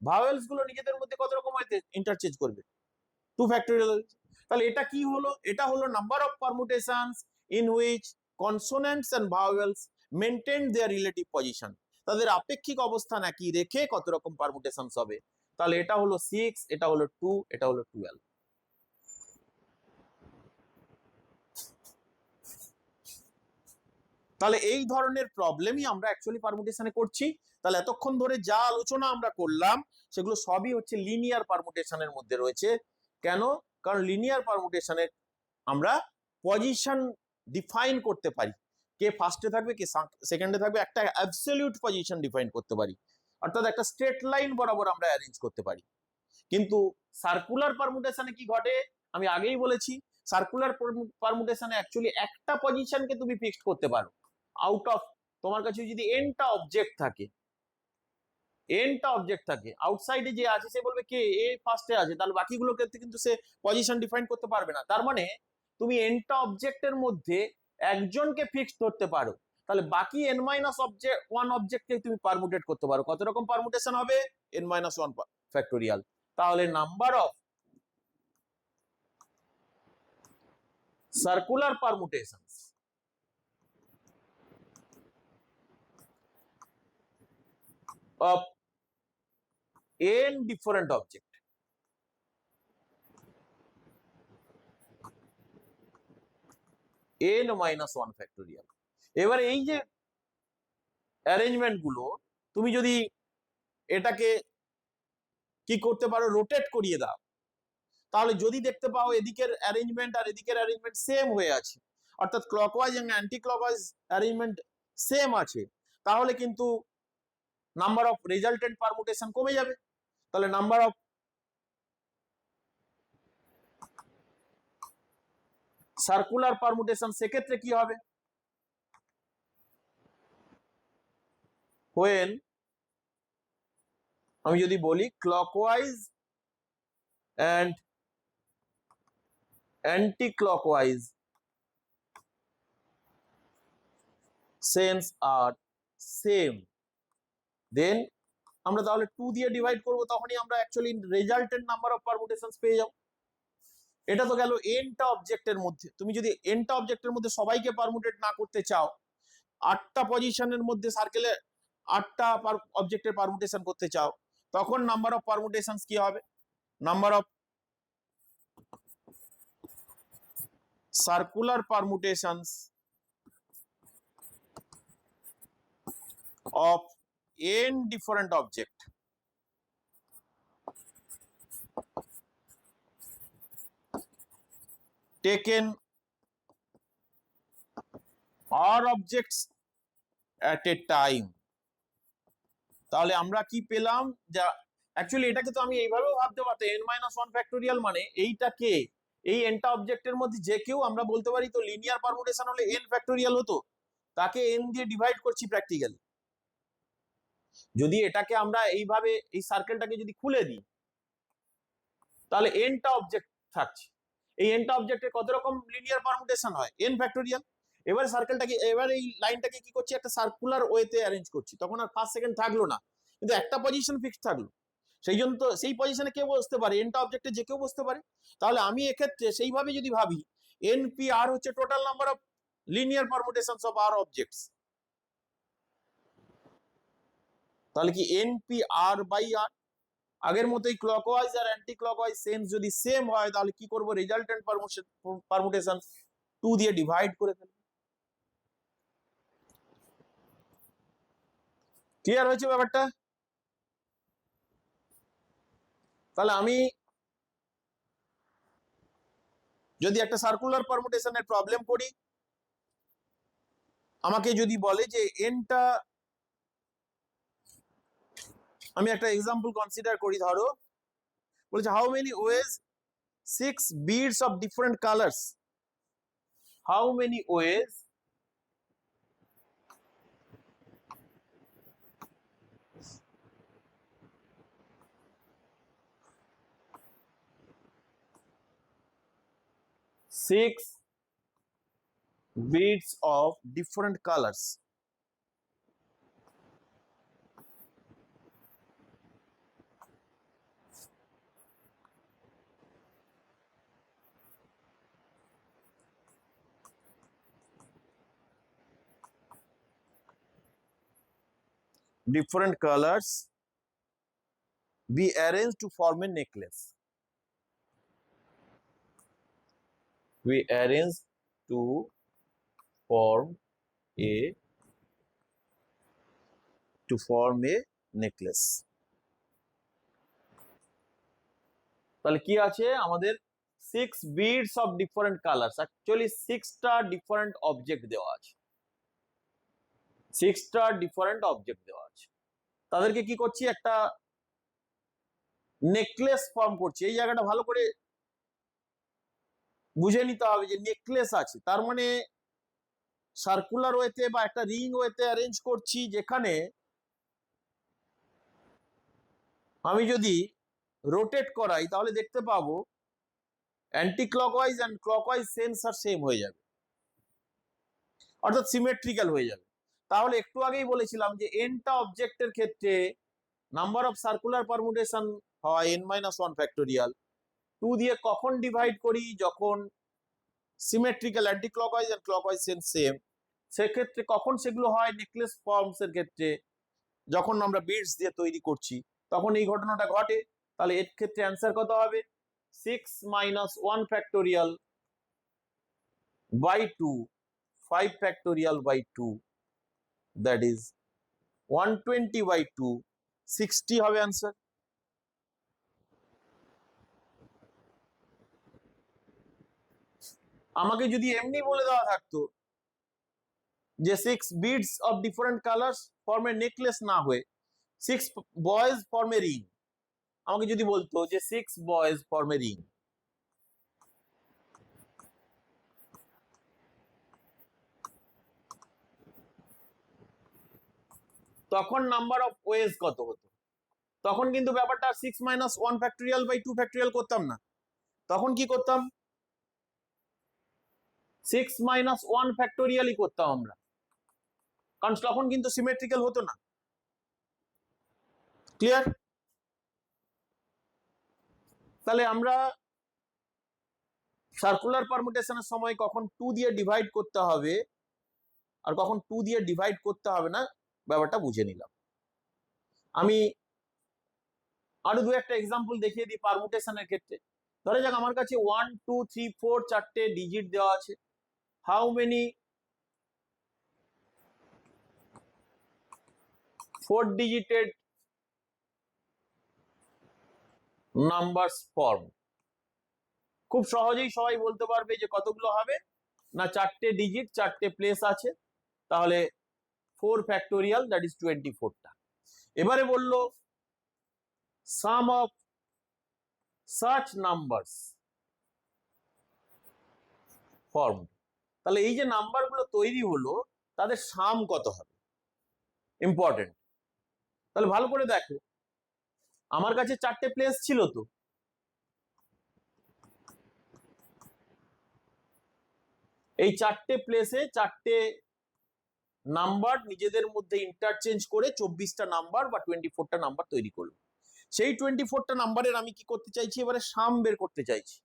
ভাওয়েলস গুলো নিজেদের মধ্যে কত রকম হয়তো ইন্টারচেঞ্জ করবে, 2 ফ্যাক্টোরিয়াল হয়েছে। তাহলে এটা কি হলো, এটা হলো number of permutations in which consonants and vowels maintain their relative position, তাদের আপেক্ষিক অবস্থান একই রেখে কত রকম পারমুটেশনস হবে। তাহলে এটা হলো 6, এটা হলো 2, এটা হলো 12। তাহলে এই ধরনের প্রবলেমই আমরা অ্যাকচুয়ালি পারমুটেশনে করছি। তাহলে এতক্ষণ ধরে যা আলোচনা আমরা করলাম সেগুলো সবই হচ্ছে লিনিয়ার পারমুটেশনের মধ্যে রয়েছে। কেন? কারণ লিনিয়ার পারমুটেশনে আমরা পজিশন ডিফাইন করতে পারি, কে ফার্স্টে থাকবে কে সেকেন্ডে থাকবে, একটা অ্যাবসলিউট পজিশন ডিফাইন করতে পারি, অর্থাৎ একটা স্ট্রেট লাইন বরাবর আমরা অ্যারেঞ্জ করতে পারি। কিন্তু সার্কুলার পারমুটেশনে কি ঘটে, আমি আগেই বলেছি, সার্কুলার পারমুটেশনে অ্যাকচুয়ালি একটা পজিশনকে তুমি ফিক্সড করতে পারো আউট অফ, তোমার কাছে যদি এনটা অবজেক্ট থাকে, আউটসাইডে যে আছে সে বলবে কে এ ফার্স্টে আছে, তাহলে বাকিগুলোর ক্ষেত্রে কিন্তু সে পজিশন ডিফাইন করতে পারবে না। তার মানে তুমি এনটা অবজেক্টের মধ্যে একজনকে ফিক্সড করতে পারো, তাহলে বাকি n মাইনাস ওয়ান অবজেক্টকে তুমি পারমুটেট করতে পারো। কত রকম পারমুটেশন হবে, n মাইনাস ওয়ান ফ্যাক্টোরিয়াল। তাহলে number of circular permutations of n different object, n minus 1 factorial। এবার এই যে অ্যারেঞ্জমেন্ট গুলো তুমি যদি এটাকে কি করতে পারো, রোটেট করিয়ে দাও, তাহলে যদি দেখতে পাও এদিকের অ্যারেঞ্জমেন্ট আর এদিকের অ্যারেঞ্জমেন্ট সেম হয়ে আছে, অর্থাৎ ক্লকওয়াইজ এবং অ্যান্টি ক্লকওয়াইজ অ্যারেঞ্জমেন্ট সেম আছে, তাহলে কিন্তু নাম্বার অফ রেজাল্টেন্ট পারমুটেশন কমে যাবে। তাহলে নাম্বার অফ সার্কুলার পারমুটেশন, সেক্ষেত্রে কি হবে? when আমি যদি বলি clockwise and anti-clockwise sense are same, then আমরা তাহলে 2 দিয়ে ডিভাইড করব, তখনই আমরা অ্যাকচুয়ালি রেজাল্টেন্ট নাম্বার অফ পারমুটেশনস পেয়ে যাব। এটা তো গেল এনটা অবজেক্টের মধ্যে। তুমি যদি এনটা অবজেক্টের মধ্যে সবাইকে পারমুটেট না করতে চাও, 8টা পজিশনের মধ্যে সার্কেলে 8টা অবজেক্টের পারমুটেশন করতে চাও, তখন নাম্বার অফ পারমুটেশনস কি হবে? Number of circular permutations of n different object taken or objects at a time। তাহলে আমরা কি পেলাম? যা অ্যাকচুয়ালি এটাকে তো আমি এইভাবেও ভাবতে পারতাম, n-1 ফ্যাক্টোরিয়াল মানে এইটাকে, এই এনটা অবজেক্টের মধ্যে যে কেউ আমরা বলতে পারি তো লিনিয়ার পারমুটেশন হলে n ফ্যাক্টোরিয়াল হতো, তাকে n দিয়ে ডিভাইড করছি প্র্যাকটিক্যালি। যদি এটাকে আমরা এইভাবে এই সার্কেলটাকে যদি খুলে দিই, তাহলে এনটা অবজেক্ট থাকছে। এই এনটা অবজেক্টের কত রকম লিনিয়ার পারমুটেশন হয়? n factorial. এবার সার্কেলটাকে, এবার এই লাইনটাকে কি করছি, একটা সার্কুলার ওয়েতে অ্যারেঞ্জ করছি, তখন আর ফার্স্ট সেকেন্ড থাকলো না, কিন্তু একটা পজিশন ফিক্সড থাকলো। সেই জন্য তো সেই পজিশনে কেউ বসতে পারে, এনটা অবজেক্টে যে কেউ বসতে পারে। তাহলে আমি এক্ষেত্রে সেইভাবে যদি ভাবি, npr হচ্ছে total number of linear permutations of r objects, তাহলে কি npr বাই r। আগের মতোই ক্লকওয়াইজ আর অ্যান্টি ক্লকওয়াইজ সেন্স যদি সেম হয়, তাহলে কি করব? রেজাল্টেন্ট পারমুটেশন 2 দিয়ে ডিভাইড করে ফেলব। ক্লিয়ার হয়েছে ব্যাপারটা? তাহলে আমি যদি একটা সার্কুলার পারমুটেশনের প্রবলেম করি, আমাকে যদি বলে যে এনটা, আমি একটা এক্সাম্পল কনসিডার করি, ধরো বলেছে how many wedge 6 beads of different colors, how many ways 6 beads of different colors be arranged to form a necklace, we arrange to form a necklace। তাহলে কি আছে আমাদের? 6 beads of different colors, actually 6টা different object দেওয়া আছে, 6টা different object দেওয়া আছে, তাদেরকে কি করছি? একটা নেকলেস ফর্ম করছি। এই জায়গাটা ভালো করে বুঝে নিতে হবে যে নেকলেস আছে, তার মানে সার্কুলার ওয়েতে বা একটা রিং ওয়েতে অ্যারেঞ্জ করছি, যেখানে আমি যদি রোটেট করাই তাহলে দেখতে পাবো anticlockwise and clockwise sense আর সেম হয়ে যাবে, অর্থাৎ সিমেট্রিক্যাল হয়ে যাবে। তাহলে একটু আগেই বলেছিলাম যে এনটা অবজেক্টের ক্ষেত্রে নাম্বার অফ সার্কুলার পারমুটেশন হয় n-1 ফ্যাক্টোরিয়াল। 2 দিয়ে কখন ডিভাইড করি? যখন সিমেট্রিক্যাল, অ্যান্টি ক্লকওয়াইজ আর ক্লকওয়াইজ সেন্স সেম। সেক্ষেত্রে কখন সেগুলো হয়? নেকলেস ফর্মস এর ক্ষেত্রে, যখন আমরা বিডস দিয়ে তৈরি করছি তখন এই ঘটনাটা ঘটে। তাহলে এর ক্ষেত্রে অ্যান্সার কত হবে? 6 - 1 factorial by 2, 5 factorial by 2, that is 120 by 2, 60 হবে অ্যান্সার। আমাকে যদি এমনি বলে দেওয়া থাকতো যে 6 beads of different colors form a necklace না হয়ে 6 boys form a ring, আমাকে যদি বলতো যে 6 boys form a ring, তখন নাম্বার অফ ওয়েজ কত হতো? তখন কিন্তু ব্যাপারটা 6-1 ফ্যাক্টোরিয়াল/2 করতাম না, তখন কি করতাম? 6-1 করতাম আমরা, কারণ তখন কিন্তু সিমেট্রিক্যাল হতো না। ক্লিয়ার? তাহলে আমরা সার্কুলার পারমুটেশনের সময় কখন 2 দিয়ে ডিভাইড করতে হবে আর কখন 2 দিয়ে ডিভাইড করতে হবে না ব্যাপারটা বুঝে নিলাম। আমি আরো দু একটা এক্সাম্পল দেখিয়ে দিই পারমুটেশনের ক্ষেত্রে। ধরে যাক আমার কাছে 1 2 3 4 চারটে ডিজিট দেওয়া আছে। How many 4 digited numbers form? খুব সহজেই সবাই বলতে পারবে যে কতগুলো হবে, না চারটে ডিজিট চারটে প্লেস আছে, তাহলে 4 ফ্যাক্টোরিয়াল, দ্যাট ইজ 24টা। এবারে বললো সাম অফ সাচ নাম্বারস ফর্ম, তাহলে এই যে নাম্বারগুলো তৈরি হলো তাদের সাম কত হবে? ইম্পর্টেন্ট। তাহলে ভালো করে দেখো, আমার কাছে চারটে প্লেস ছিল, তো এই চারটে প্লেসে চারটে নাম্বার নিজেদের মধ্যে ইন্টারচেঞ্জ করে 24টা নাম্বার বা 24টা নাম্বার তৈরি করলো। সেই 24টা নাম্বারের আমি কি করতে চাইছি, এবারে সাম বের করতে চাইছি।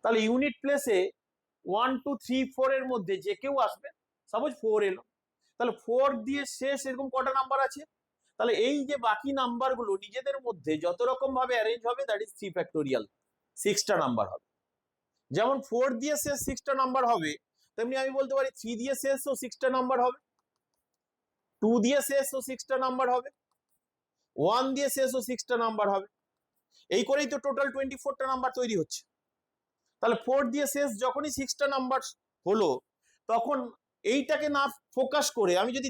তাহলে ইউনিট প্লেসে 1 2 3 4 এর মধ্যে যে কেউ আসবে, সাপোজ 4 এলো, তাহলে 4 দিয়ে শেষ এরকম কটা নাম্বার আছে? তাহলে এই যে বাকি নাম্বারগুলো নিজেদের মধ্যে যত রকম ভাবে অ্যারেঞ্জ হবে, দ্যাট ইজ 3 ফ্যাক্টোরিয়াল, 6টা নাম্বার হবে। যেমন 4 দিয়ে শেষ 6টা নাম্বার হবে, তেমনি আমি বলতে পারি 3 দিয়ে শেষও 6টা নাম্বার হবে, 2 দিয়ে শেষও 6টা নাম্বার হবে, 1 দিয়ে শেষও 6টা নাম্বার হবে। এই করেই তো টোটাল 24টা নাম্বার তৈরি হচ্ছে। তাহলে 4 দিয়ে শেষ যখনই 6টা নাম্বার হলো, তখন এইটাকে না ফোকাস করে আমি যদি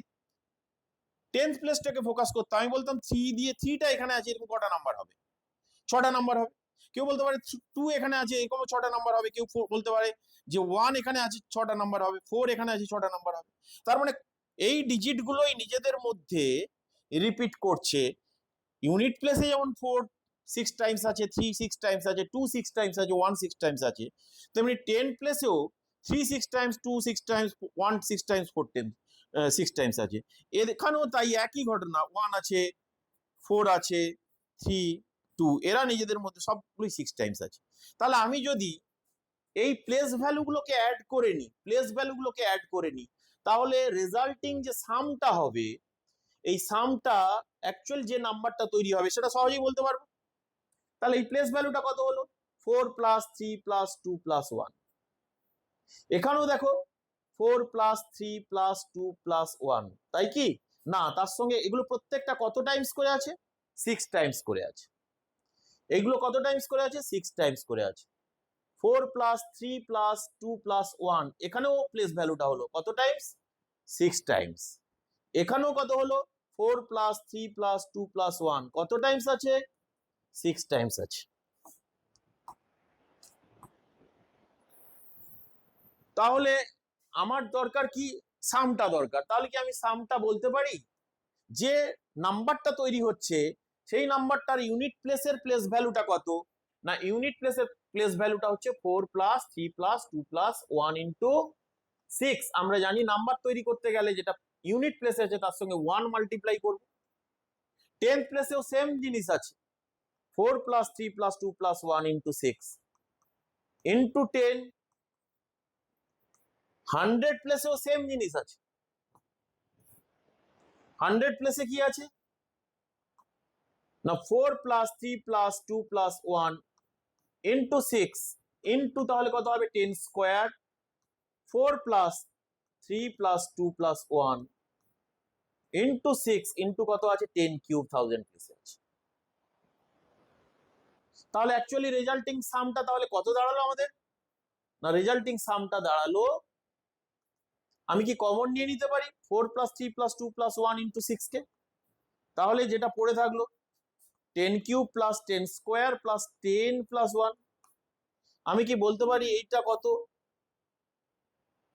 10th প্লেসটাকে ফোকাস করতাম, আমি বলতাম 3 দিয়ে 3টা এখানে আছে, এরকম কটা নাম্বার হবে? 6টা নাম্বার হবে। কেউ বলতে পারে 2 এখানে আছে, এরকম 6টা নাম্বার হবে। কেউ বলতে পারে যে 1 এখানে আছে, 6টা নাম্বার হবে। 4 এখানে আছে, 6টা নাম্বার হবে। তার মানে এই ডিজিট গুলোই নিজেদের মধ্যে রিপিট করছে। ইউনিট প্লেসে যেমন 4 6 টাইমস আছে, 3 6 টাইমস আছে, 2 6 টাইমস আছে, 1 6 টাইমস আছে, তেমনি 10 প্লেসেও 3 6 টাইমস, 2 6 টাইমস, 1 6 টাইমস, 4 6 টাইমস আছে। এখানেও তাই একই ঘটনা, 1 আছে, 4 আছে, 3 2, এরা নিজেদের মধ্যে সবগুলোই 6 টাইমস আছে। তাহলে আমি যদি এই প্লেস ভ্যালুগুলোকে অ্যাড করে নিই, তাহলে রেজাল্টিং যে সামটা হবে, এই সামটা অ্যাকচুয়াল যে নাম্বারটা তৈরি হবে সেটা সহজেই বলতে পারবো। তাহলে এই প্লেস ভ্যালুটা কত হলো? 4 + 3 + 2 + 1। এখানেও দেখো 4 + 3 + 2 + 1, তাই কি না? তার সঙ্গে এগুলো প্রত্যেকটা কত টাইমস করে আছে? 6 টাইমস করে আছে। এগুলো কত টাইমস করে আছে? 6 টাইমস করে আছে। 4 + 3 + 2 + 1, এখানেও প্লেস ভ্যালুটা হলো কত টাইমস? 6 টাইমস। এখানেও কত হলো? 4 + 3 + 2 + 1, কত টাইমস আছে? 6 টাইমস আছে। তাহলে আমার দরকার কি? সামটা দরকার। তাহলে কি আমি সামটা বলতে পারি? যে নাম্বারটা তৈরি হচ্ছে সেই নাম্বারটার ইউনিট প্লেসের প্লেস ভ্যালুটা কত? না, ইউনিট প্লেসের প্লেস ভ্যালুটা হচ্ছে 4 + 3 + 2 + 1 × 6। আমরা জানি নাম্বার তৈরি করতে গেলে যেটা ইউনিট প্লেসে আছে তার সঙ্গে 1 মাল্টিপ্লাই করব। 10th প্লেসেও সেম জিনিস আছে, 4 + 3 + 2 + 1 × 6 × 10। 100 প্লেসেও সেম জিনিস আছে। 100 প্লেসে কি আছে? না, 4 + 3 + 2 + 1 × 6 ইন্টু, তাহলে কত হবে? 10 স্কোয়ার। 4 + 3 + 2 + 1 × 6 ইন্টু কত আছে? 10³ 1000 প্লেসে আছে। তাহলে অ্যাকচুয়ালি রেজাল্টিং সামটা তাহলে কত দাঁড়ালো আমাদের? না, রেজাল্টিং সামটা দাঁড়ালো, আমি কি কমন নিয়ে নিতে পারি 4 + 3 + 2 + 1 × 6 কে? তাহলে যেটা পড়ে থাকলো 10³ + 10 স্কোয়ার + 10 + 1। আমি কি বলতে পারি এইটা কত?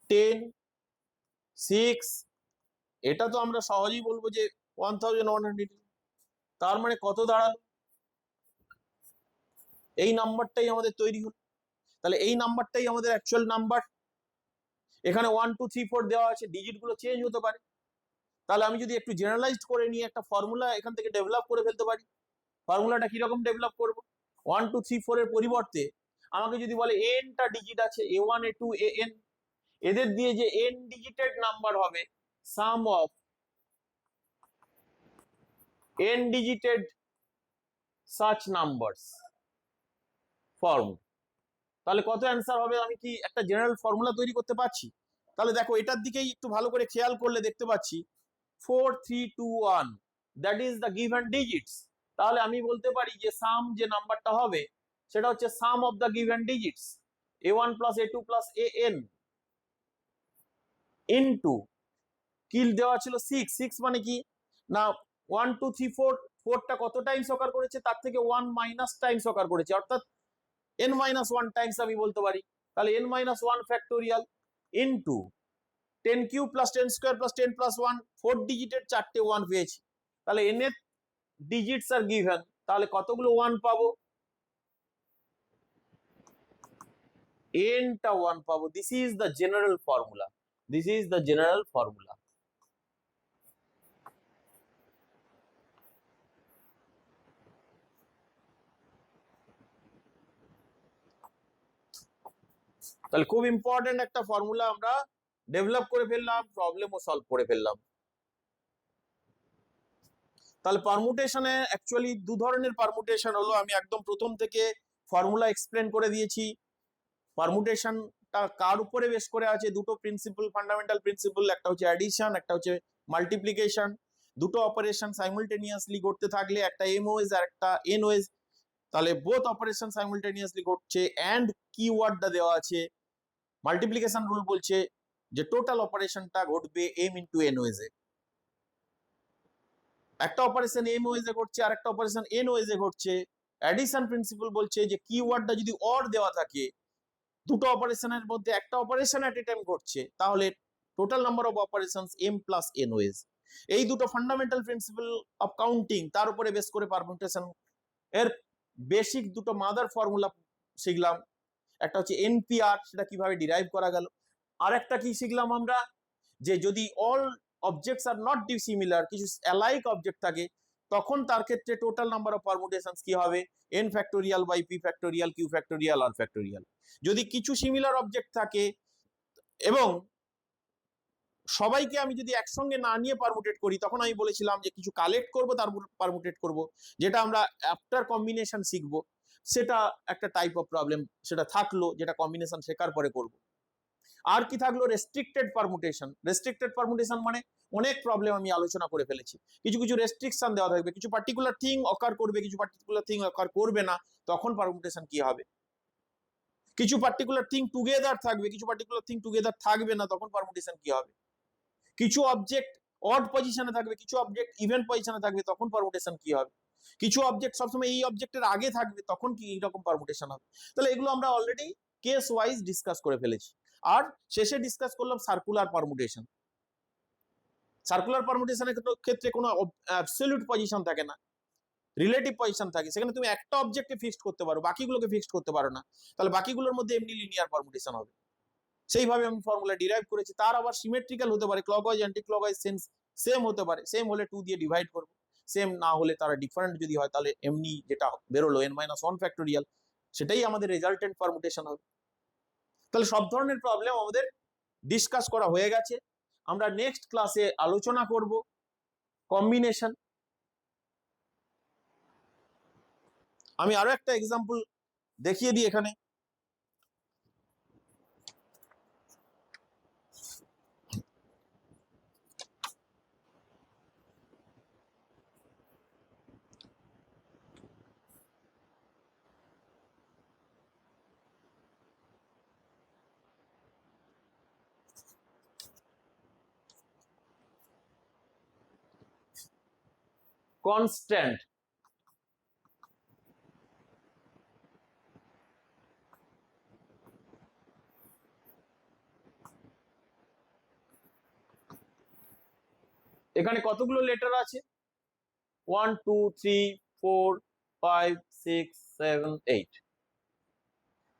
10 6 এটা তো আমরা সহজেই বলবো যে 1180, তার মানে কত দাঁড়ালো, এই নাম্বারটাই আমাদের তৈরি হলো। তাহলে এই নাম্বারটাই আমাদের অ্যাকচুয়াল নাম্বার। এখানে 1 2 3 4 দেওয়া আছে, ডিজিট গুলো চেঞ্জ হতে পারে। তাহলে আমি যদি একটু জেনারেলাইজড করে নিয়ে একটা ফর্মুলা এখান থেকে ডেভেলপ করে ফেলতে পারি। ফর্মুলাটা কিরকম ডেভেলপ করব? 1 2 3 4 এর পরিবর্তে আমাকে যদি বলে এনটা ডিজিট আছে, A1 A2 AN, এদের দিয়ে যে এন ডিজিটেড নাম্বার হবে, sum of N digited such numbers form, তাহলে কত অ্যান্সার হবে? আমি কি একটা জেনারেল ফর্মুলা তৈরি করতে পারছি? তাহলে দেখো এটার দিকেই একটু ভালো করে খেয়াল করলে দেখতে পাচ্ছি 4321, that is the given digits. তাহলে আমি বলতে পারি যে সাম যে নাম্বারটা হবে সেটা হচ্ছে sum of the given digits, A1 + A2 + AN into কি দেওয়া ছিল 6। 6 মানে কি না, 1 2 3 4, 4টা কত টাইমস অকার করেছে, তার থেকে 1 মাইনাস টাইমস অকার করেছে, অর্থাৎ n-1 টাইমস আমি বলতে পারি। তাহলে n-1 ফ্যাক্টোরিয়াল ইনটু 10³ + 10² + 10 + 1, 4 ডিজিটের 4টে 1 পেয়েছি। তাহলে n এর ডিজিটস আর গিভেন, তাহলে কতগুলো 1 পাবো? nটা 1 পাবো। This is the general formula, this is the general formula. তাহলে খুব ইম্পর্টেন্ট একটা ফর্মুলা আমরা ডেভেলপ করে ফেললাম, প্রবলেমও সলভ করে ফেললাম। তাহলে পারমুটেশনে অ্যাকচুয়ালি দু ধরনের পারমুটেশন হলো, আমি একদম প্রথম থেকে ফর্মুলা এক্সপ্লেন করে দিয়েছি। পারমুটেশনটা কার উপরে বেস করে আছে? দুটো প্রিন্সিপল, ফান্ডামেন্টাল প্রিন্সিপল, একটা হচ্ছে অ্যাডিশন, একটা হচ্ছে মাল্টিপ্লিকেশন। দুটো অপারেশন সাইমultaneously করতে থাকলে একটা এমওএস আর একটা এনওএস, তাহলে বোথ অপারেশন সাইমultaneously ঘটছে, এন্ড কিওয়ার্ডটা দেওয়া আছে। মাল্টিপ্লিকেশন রুল বলছে যে টোটাল অপারেশনটা ঘটবে এম ইন্টু এনওএস এ। একটা অপারেশন এমওএস এ ঘটছে আর একটা অপারেশন এনওএস এ ঘটছে। অ্যাডিশন প্রিন্সিপল বলছে যে কিওয়ার্ডটা যদি অর দেওয়া থাকে, দুটো অপারেশনের মধ্যে একটা অপারেশন এট এ টাইম ঘটছে, তাহলে total number of operations M plus এনওএস। এই দুটো ফান্ডামেন্টাল প্রিন্সিপল অফ কাউন্টিং, তার উপরে বেস করে পারমুটেশন এর বেসিক দুটো মাদার ফর্মুলা শিখলাম। একটা হচ্ছে এনপিআর, সেটা কিভাবে ডিরাইভ করা গেল। আর একটা কি শিখলাম আমরা, যে যদি all objects are not dissimilar, কিছু অ্যালাইক অবজেক্ট থাকে, তখন তার ক্ষেত্রে টোটাল নাম্বার অফ পারমুটেশনস কি হবে? n factorial by p factorial, q factorial, r factorial. যদি কিছু সিমিলার অবজেক্ট থাকে এবং সবাইকে আমি যদি একসঙ্গে না নিয়ে পারমুটেট করি, তখন আমি বলেছিলাম যে কিছু কালেক্ট করব, তারপর পারমুটেট করব, যেটা আমরা আফটার কম্বিনেশন শিখবো। সেটা একটা টাইপ অফ প্রবলেম, সেটা থাকলো, যেটা কম্বিনেশন শেখার পরে করব। আর কি থাকলো? Restricted permutation. রেস্ট্রিক্টেড পারমুটেশন মানে অনেক প্রবলেম আমি আলোচনা করে ফেলেছি। কিছু কিছু রেস্ট্রিকশন দেওয়া থাকবে, কিছু পার্টিকুলার থিং অকার করবে, কিছু পার্টিকুলার থিং অকার করবে না, তখন পারমুটেশন কি হবে। কিছু পার্টিকুলার থিং টুগেদার থাকবে, কিছু পার্টিকুলার থিং টুগেদার থাকবে না, তখন পারমুটেশন কি হবে। কিছু অবজেক্ট অড পজিশনে থাকবে, কিছু অবজেক্ট ইভেন পজিশনে থাকবে, তখন পারমুটেশন কি হবে। কিছু অবজেক্ট সবসময় এই অবজেক্টের আগে থাকবে, তখন কি রকম পারমুটেশন হবে। তাহলে এগুলো আমরা অলরেডি কেস ওয়াইজ ডিসকাস করে ফেলেছি। আর শেষে ডিসকাস করলাম সার্কুলার পারমুটেশন। সার্কুলার পারমুটেশনের ক্ষেত্রে কোনো অ্যাবসলিউট পজিশন থাকে না, রিলেটিভ পজিশন থাকে। সেখানে তুমি একটা অবজেক্টকে ফিক্সড করতে পারো, বাকিগুলোকে ফিক্সড করতে পারো না। তাহলে বাকিগুলোর মধ্যে এমনি লিনিয়ার পারমুটেশন হবে। সেইভাবে আমি ফর্মুলা ডিরাইভ করেছি। তার আবার সিমেট্রিক্যাল হতে পারে, clockwise anti clockwise sense same হতে পারে। সেম হলে 2 দিয়ে ডিভাইড করবো, সেম না হলে তারা ডিফারেন্ট যদি হয়, তাহলে এমনি যেটা বেরোলো n-1 ফ্যাক্টোরিয়াল, সেটাই আমাদের রেজাল্টেন্ট পারমুটেশন হবে। তাহলে সব ধরনের প্রবলেম আমাদের ডিসকাস করা হয়ে গেছে। আমরা নেক্সট ক্লাসে আলোচনা করব কম্বিনেশন। আমি আরো একটা এক্সাম্পল দেখিয়ে দিই এখানে। কনস্ট্যান্ট, এখানে কতগুলো লেটার আছে? 1 2 3 4 5 6 7 8।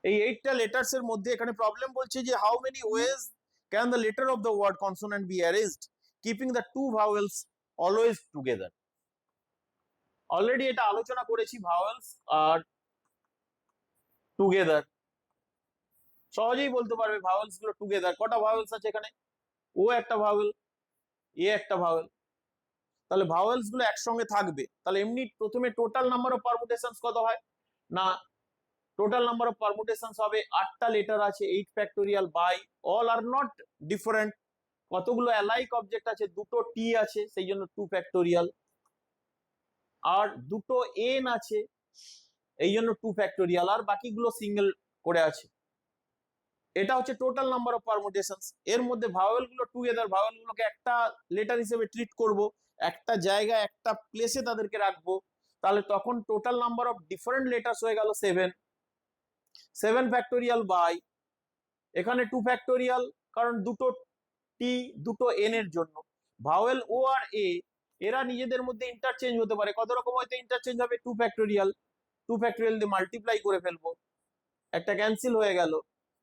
এই 8টা লেটার্স এর মধ্যে এখানে প্রবলেম বলছে যে how many ways can the letter of the word consonant be arranged keeping the two vowels always together. Already এটা আলোচনা করেছি, ভাওয়েলস আর টুগেদার। সহজেই বলতে পারবে ভাওয়েলস গুলো টুগেদার। কটা ভাওয়েলস আছে এখানে? ও একটা ভাওয়েল, এ একটা ভাওয়েল। তাহলে ভাওয়েলস গুলো একসঙ্গে থাকবে। তাহলে এমনি প্রথমে টোটাল নাম্বার অফ পারমুটেশনস কত হয়? না, টোটাল নাম্বার অফ পারমুটেশনস হবে 8টা লেটার আছে 8 factorial by all are not different. কতগুলো অ্যালাইক অবজেক্ট আছে? দুটো টি আছে, সেই জন্য 2 ফ্যাক্টোরিয়াল। আর দুটো এন আছে, এই জন্য 2 ফ্যাক্টোরিয়াল। আর বাকিগুলো সিঙ্গেল করে আছে। এটা হচ্ছে টোটাল নাম্বার অফ পারমুটেশনস। এর মধ্যে ভাওয়েল গুলো টুগেদার, ভাওয়েল গুলোকে একটা লেটার হিসেবে ট্রিট করব, একটা জায়গায় একটা প্লেসে তাদেরকে রাখবো। তাহলে তখন total number of different letters হয়ে গেল 7। 7 ফ্যাক্টোরিয়াল বাই এখানে 2 ফ্যাক্টোরিয়াল, কারণ দুটো টি দুটো এন এর জন্য। ভাওয়েল ও আর এ এরা নিজেদের মধ্যে ইন্টারচেঞ্জ হতে পারে। কত রকম হয়তো ইন্টারচেঞ্জ হবে? 2 ফ্যাক্টোরিয়াল। 2 ফ্যাক্টোরিয়াল দিয়ে মাল্টিপ্লাই করে ফেলবো, একটা ক্যান্সেল হয়ে গেল।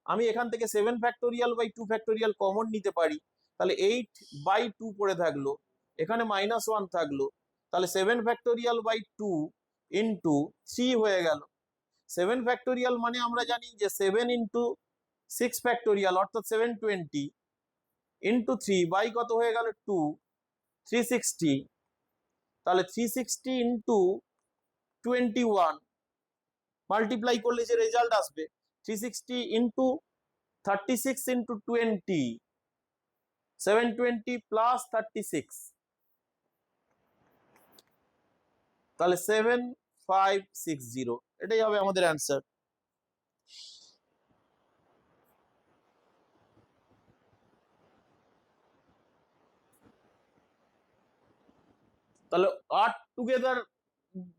আমি এখান থেকে 7 ফ্যাক্টোরিয়াল বাই 2 ফ্যাক্টোরিয়াল কমন নিতে পারি। তাহলে 8 বাই 2 পড়ে থাকলো, এখানে -1 থাকলো। তাহলে 7 ফ্যাক্টোরিয়াল বাই 2 ইন্টু 3 হয়ে গেল। 7 ফ্যাক্টোরিয়াল মানে আমরা জানি যে 7 ইন্টু 6 ফ্যাক্টোরিয়াল অর্থাৎ 720 ইন্টু 3 বাই কত হয়ে গেল 2, 360। তাহলে 360 ইন্টু 21 মাল্টিপ্লাই করলে যে রেজাল্ট আসবে 360 ইন্টু 36 ইন্টু 20, 720 প্লাস 36, তাহলে 7560। এটাই হবে আমাদের অ্যান্সার। তাহলে 8 টুগেদার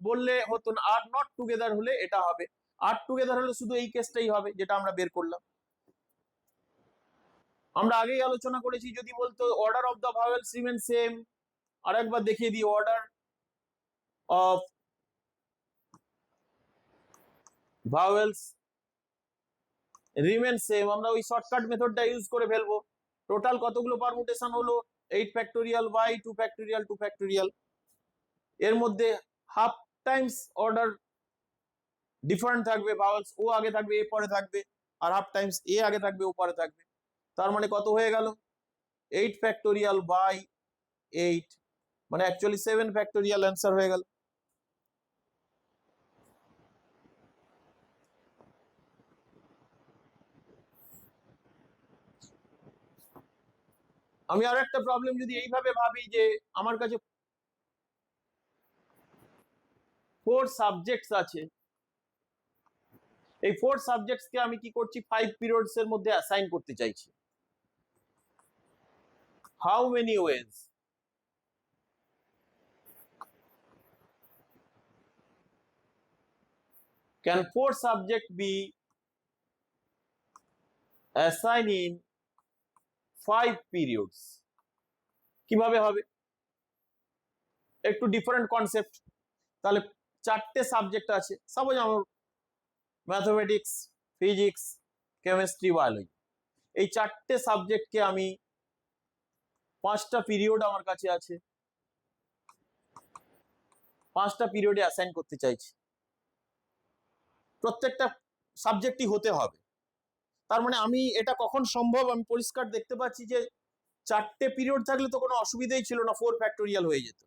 বললে হতো না, 8 নট টুগেদার হলে এটা হবে। 8 টুগেদার হলে শুধু এই কেসটাই হবে যেটা আমরা বের করলাম। আমরা আগেই আলোচনা করেছি, যদি বলতো order of the vowels remain same, আর একবার দেখিয়ে দিই order of vowels remain same, আমরা ওই শর্টকাট মেথডটা ইউজ করে ফেলবো। টোটাল কতগুলো পারমুটেশন হলো? 8 ফ্যাক্টোরিয়াল বাই 2 ফ্যাক্টোরিয়াল 2 ফ্যাক্টোরিয়াল। এর মধ্যে হাফ টাইমস অর্ডার ডিফারেন্ট থাকবে, ভাওয়েলস ও আগে থাকবে এ পরে থাকবে, আর হাফ টাইমস এ আগে থাকবে ও পরে থাকবে। তার মানে কত হয়ে গেল? 8 ফ্যাক্টোরিয়াল বাই 8, মানে অ্যাকচুয়ালি 7 ফ্যাক্টোরিয়াল অ্যান্সার হয়ে গেল। আমি আর একটা প্রবলেম যদি এইভাবে ভাবি যে আমার কাছে 4 সাবজেক্টস আছে, এই 4 সাবজেক্টস কে আমি কি করছি 5 পিরিয়ডস এর মধ্যে অ্যাসাইন করতে চাইছি। How many wedge can 4 subject be assigned in 5 periods? কিভাবে হবে? একটু ডিফারেন্ট কনসেপ্ট। তাহলে 4টে সাবজেক্ট আছে, সাপোজ আমার ম্যাথমেটিক্স, ফিজিক্স, কেমিস্ট্রি, বায়োলজি। এই 4টে সাবজেক্টকে আমি 5টা পিরিয়ড আমার কাছে আছে, 5টা পিরিয়ডে অ্যাসাইন করতে চাইছি। প্রত্যেকটা সাবজেক্টই হতে হবে। তার মানে আমি এটা কখন সম্ভব? আমি পরিষ্কার দেখতে পাচ্ছি যে 4টে পিরিয়ড থাকলে তো কোনো অসুবিধাই ছিল না, 4 ফ্যাক্টোরিয়াল হয়ে যেত।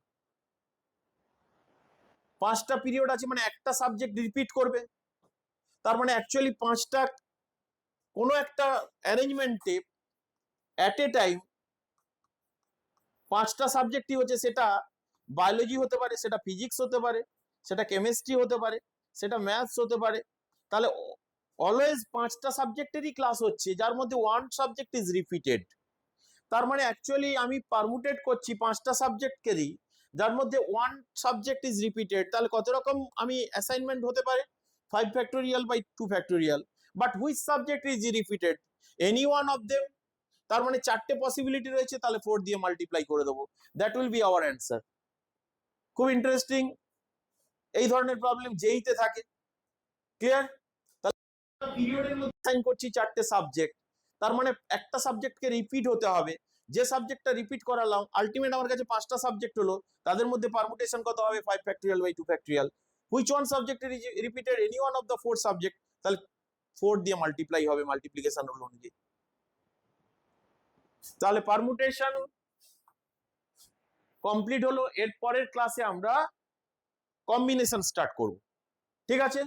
5টা পিরিয়ড আছে মানে একটা সাবজেক্ট রিপিট করবে। তার মানে অ্যাকচুয়ালি 5টা কোনো একটা অ্যারেঞ্জমেন্টে অ্যাট এ টাইম 5টা সাবজেক্টই হচ্ছে, সেটা বায়োলজি হতে পারে, সেটা ফিজিক্স হতে পারে, সেটা কেমিস্ট্রি হতে পারে, সেটা ম্যাথস হতে পারে। তাহলে অলওয়েজ 5টা সাবজেক্টেরই ক্লাস হচ্ছে, যার মধ্যে 1 সাবজেক্ট ইজ রিপিটেড। তার মানে অ্যাকচুয়ালি আমি পারমুটেট করছি 5টা সাবজেক্টকেরই, যার মধ্যে 1 সাবজেক্ট ইজ রিপিটেড। তাহলে কত রকম আমি অ্যাসাইনমেন্ট হতে পারে? 5 factorial by 2 factorial. But which subject is repeated? Any one of them. তার মানে 4টে পসিবিলিটি রয়েছে, তাহলে 4 দিয়ে মাল্টিপ্লাই করে দেবো। That will be hour answer. খুব ইন্টারেস্টিং, এই ধরনের প্রবলেম যেইতে থাকে। ক্লিয়ার? তাহলে পিরিয়ডের মধ্যে সাইন করছি 4টে সাবজেক্ট, তার মানে একটা সাবজেক্টকে রিপিট হতে হবে। যে সাবজেক্টটা রিপিট করালাম, আলটিমেট আমার কাছে 5টা সাবজেক্ট হলো, তাদের মধ্যে পারমুটেশন কত হবে? 5 factorial by 2 factorial. Which one subject repeated? Any one of the 4 subject. তাহলে 4 দিয়ে মাল্টিপ্লাই হবে মাল্টিপ্লিকেশন রুল অনুযায়ী। তাহলে পারমুটেশন কমপ্লিট হলো। এর পরের ক্লাসে আমরা কম্বিনেশন স্টার্ট করব। ঠিক আছে?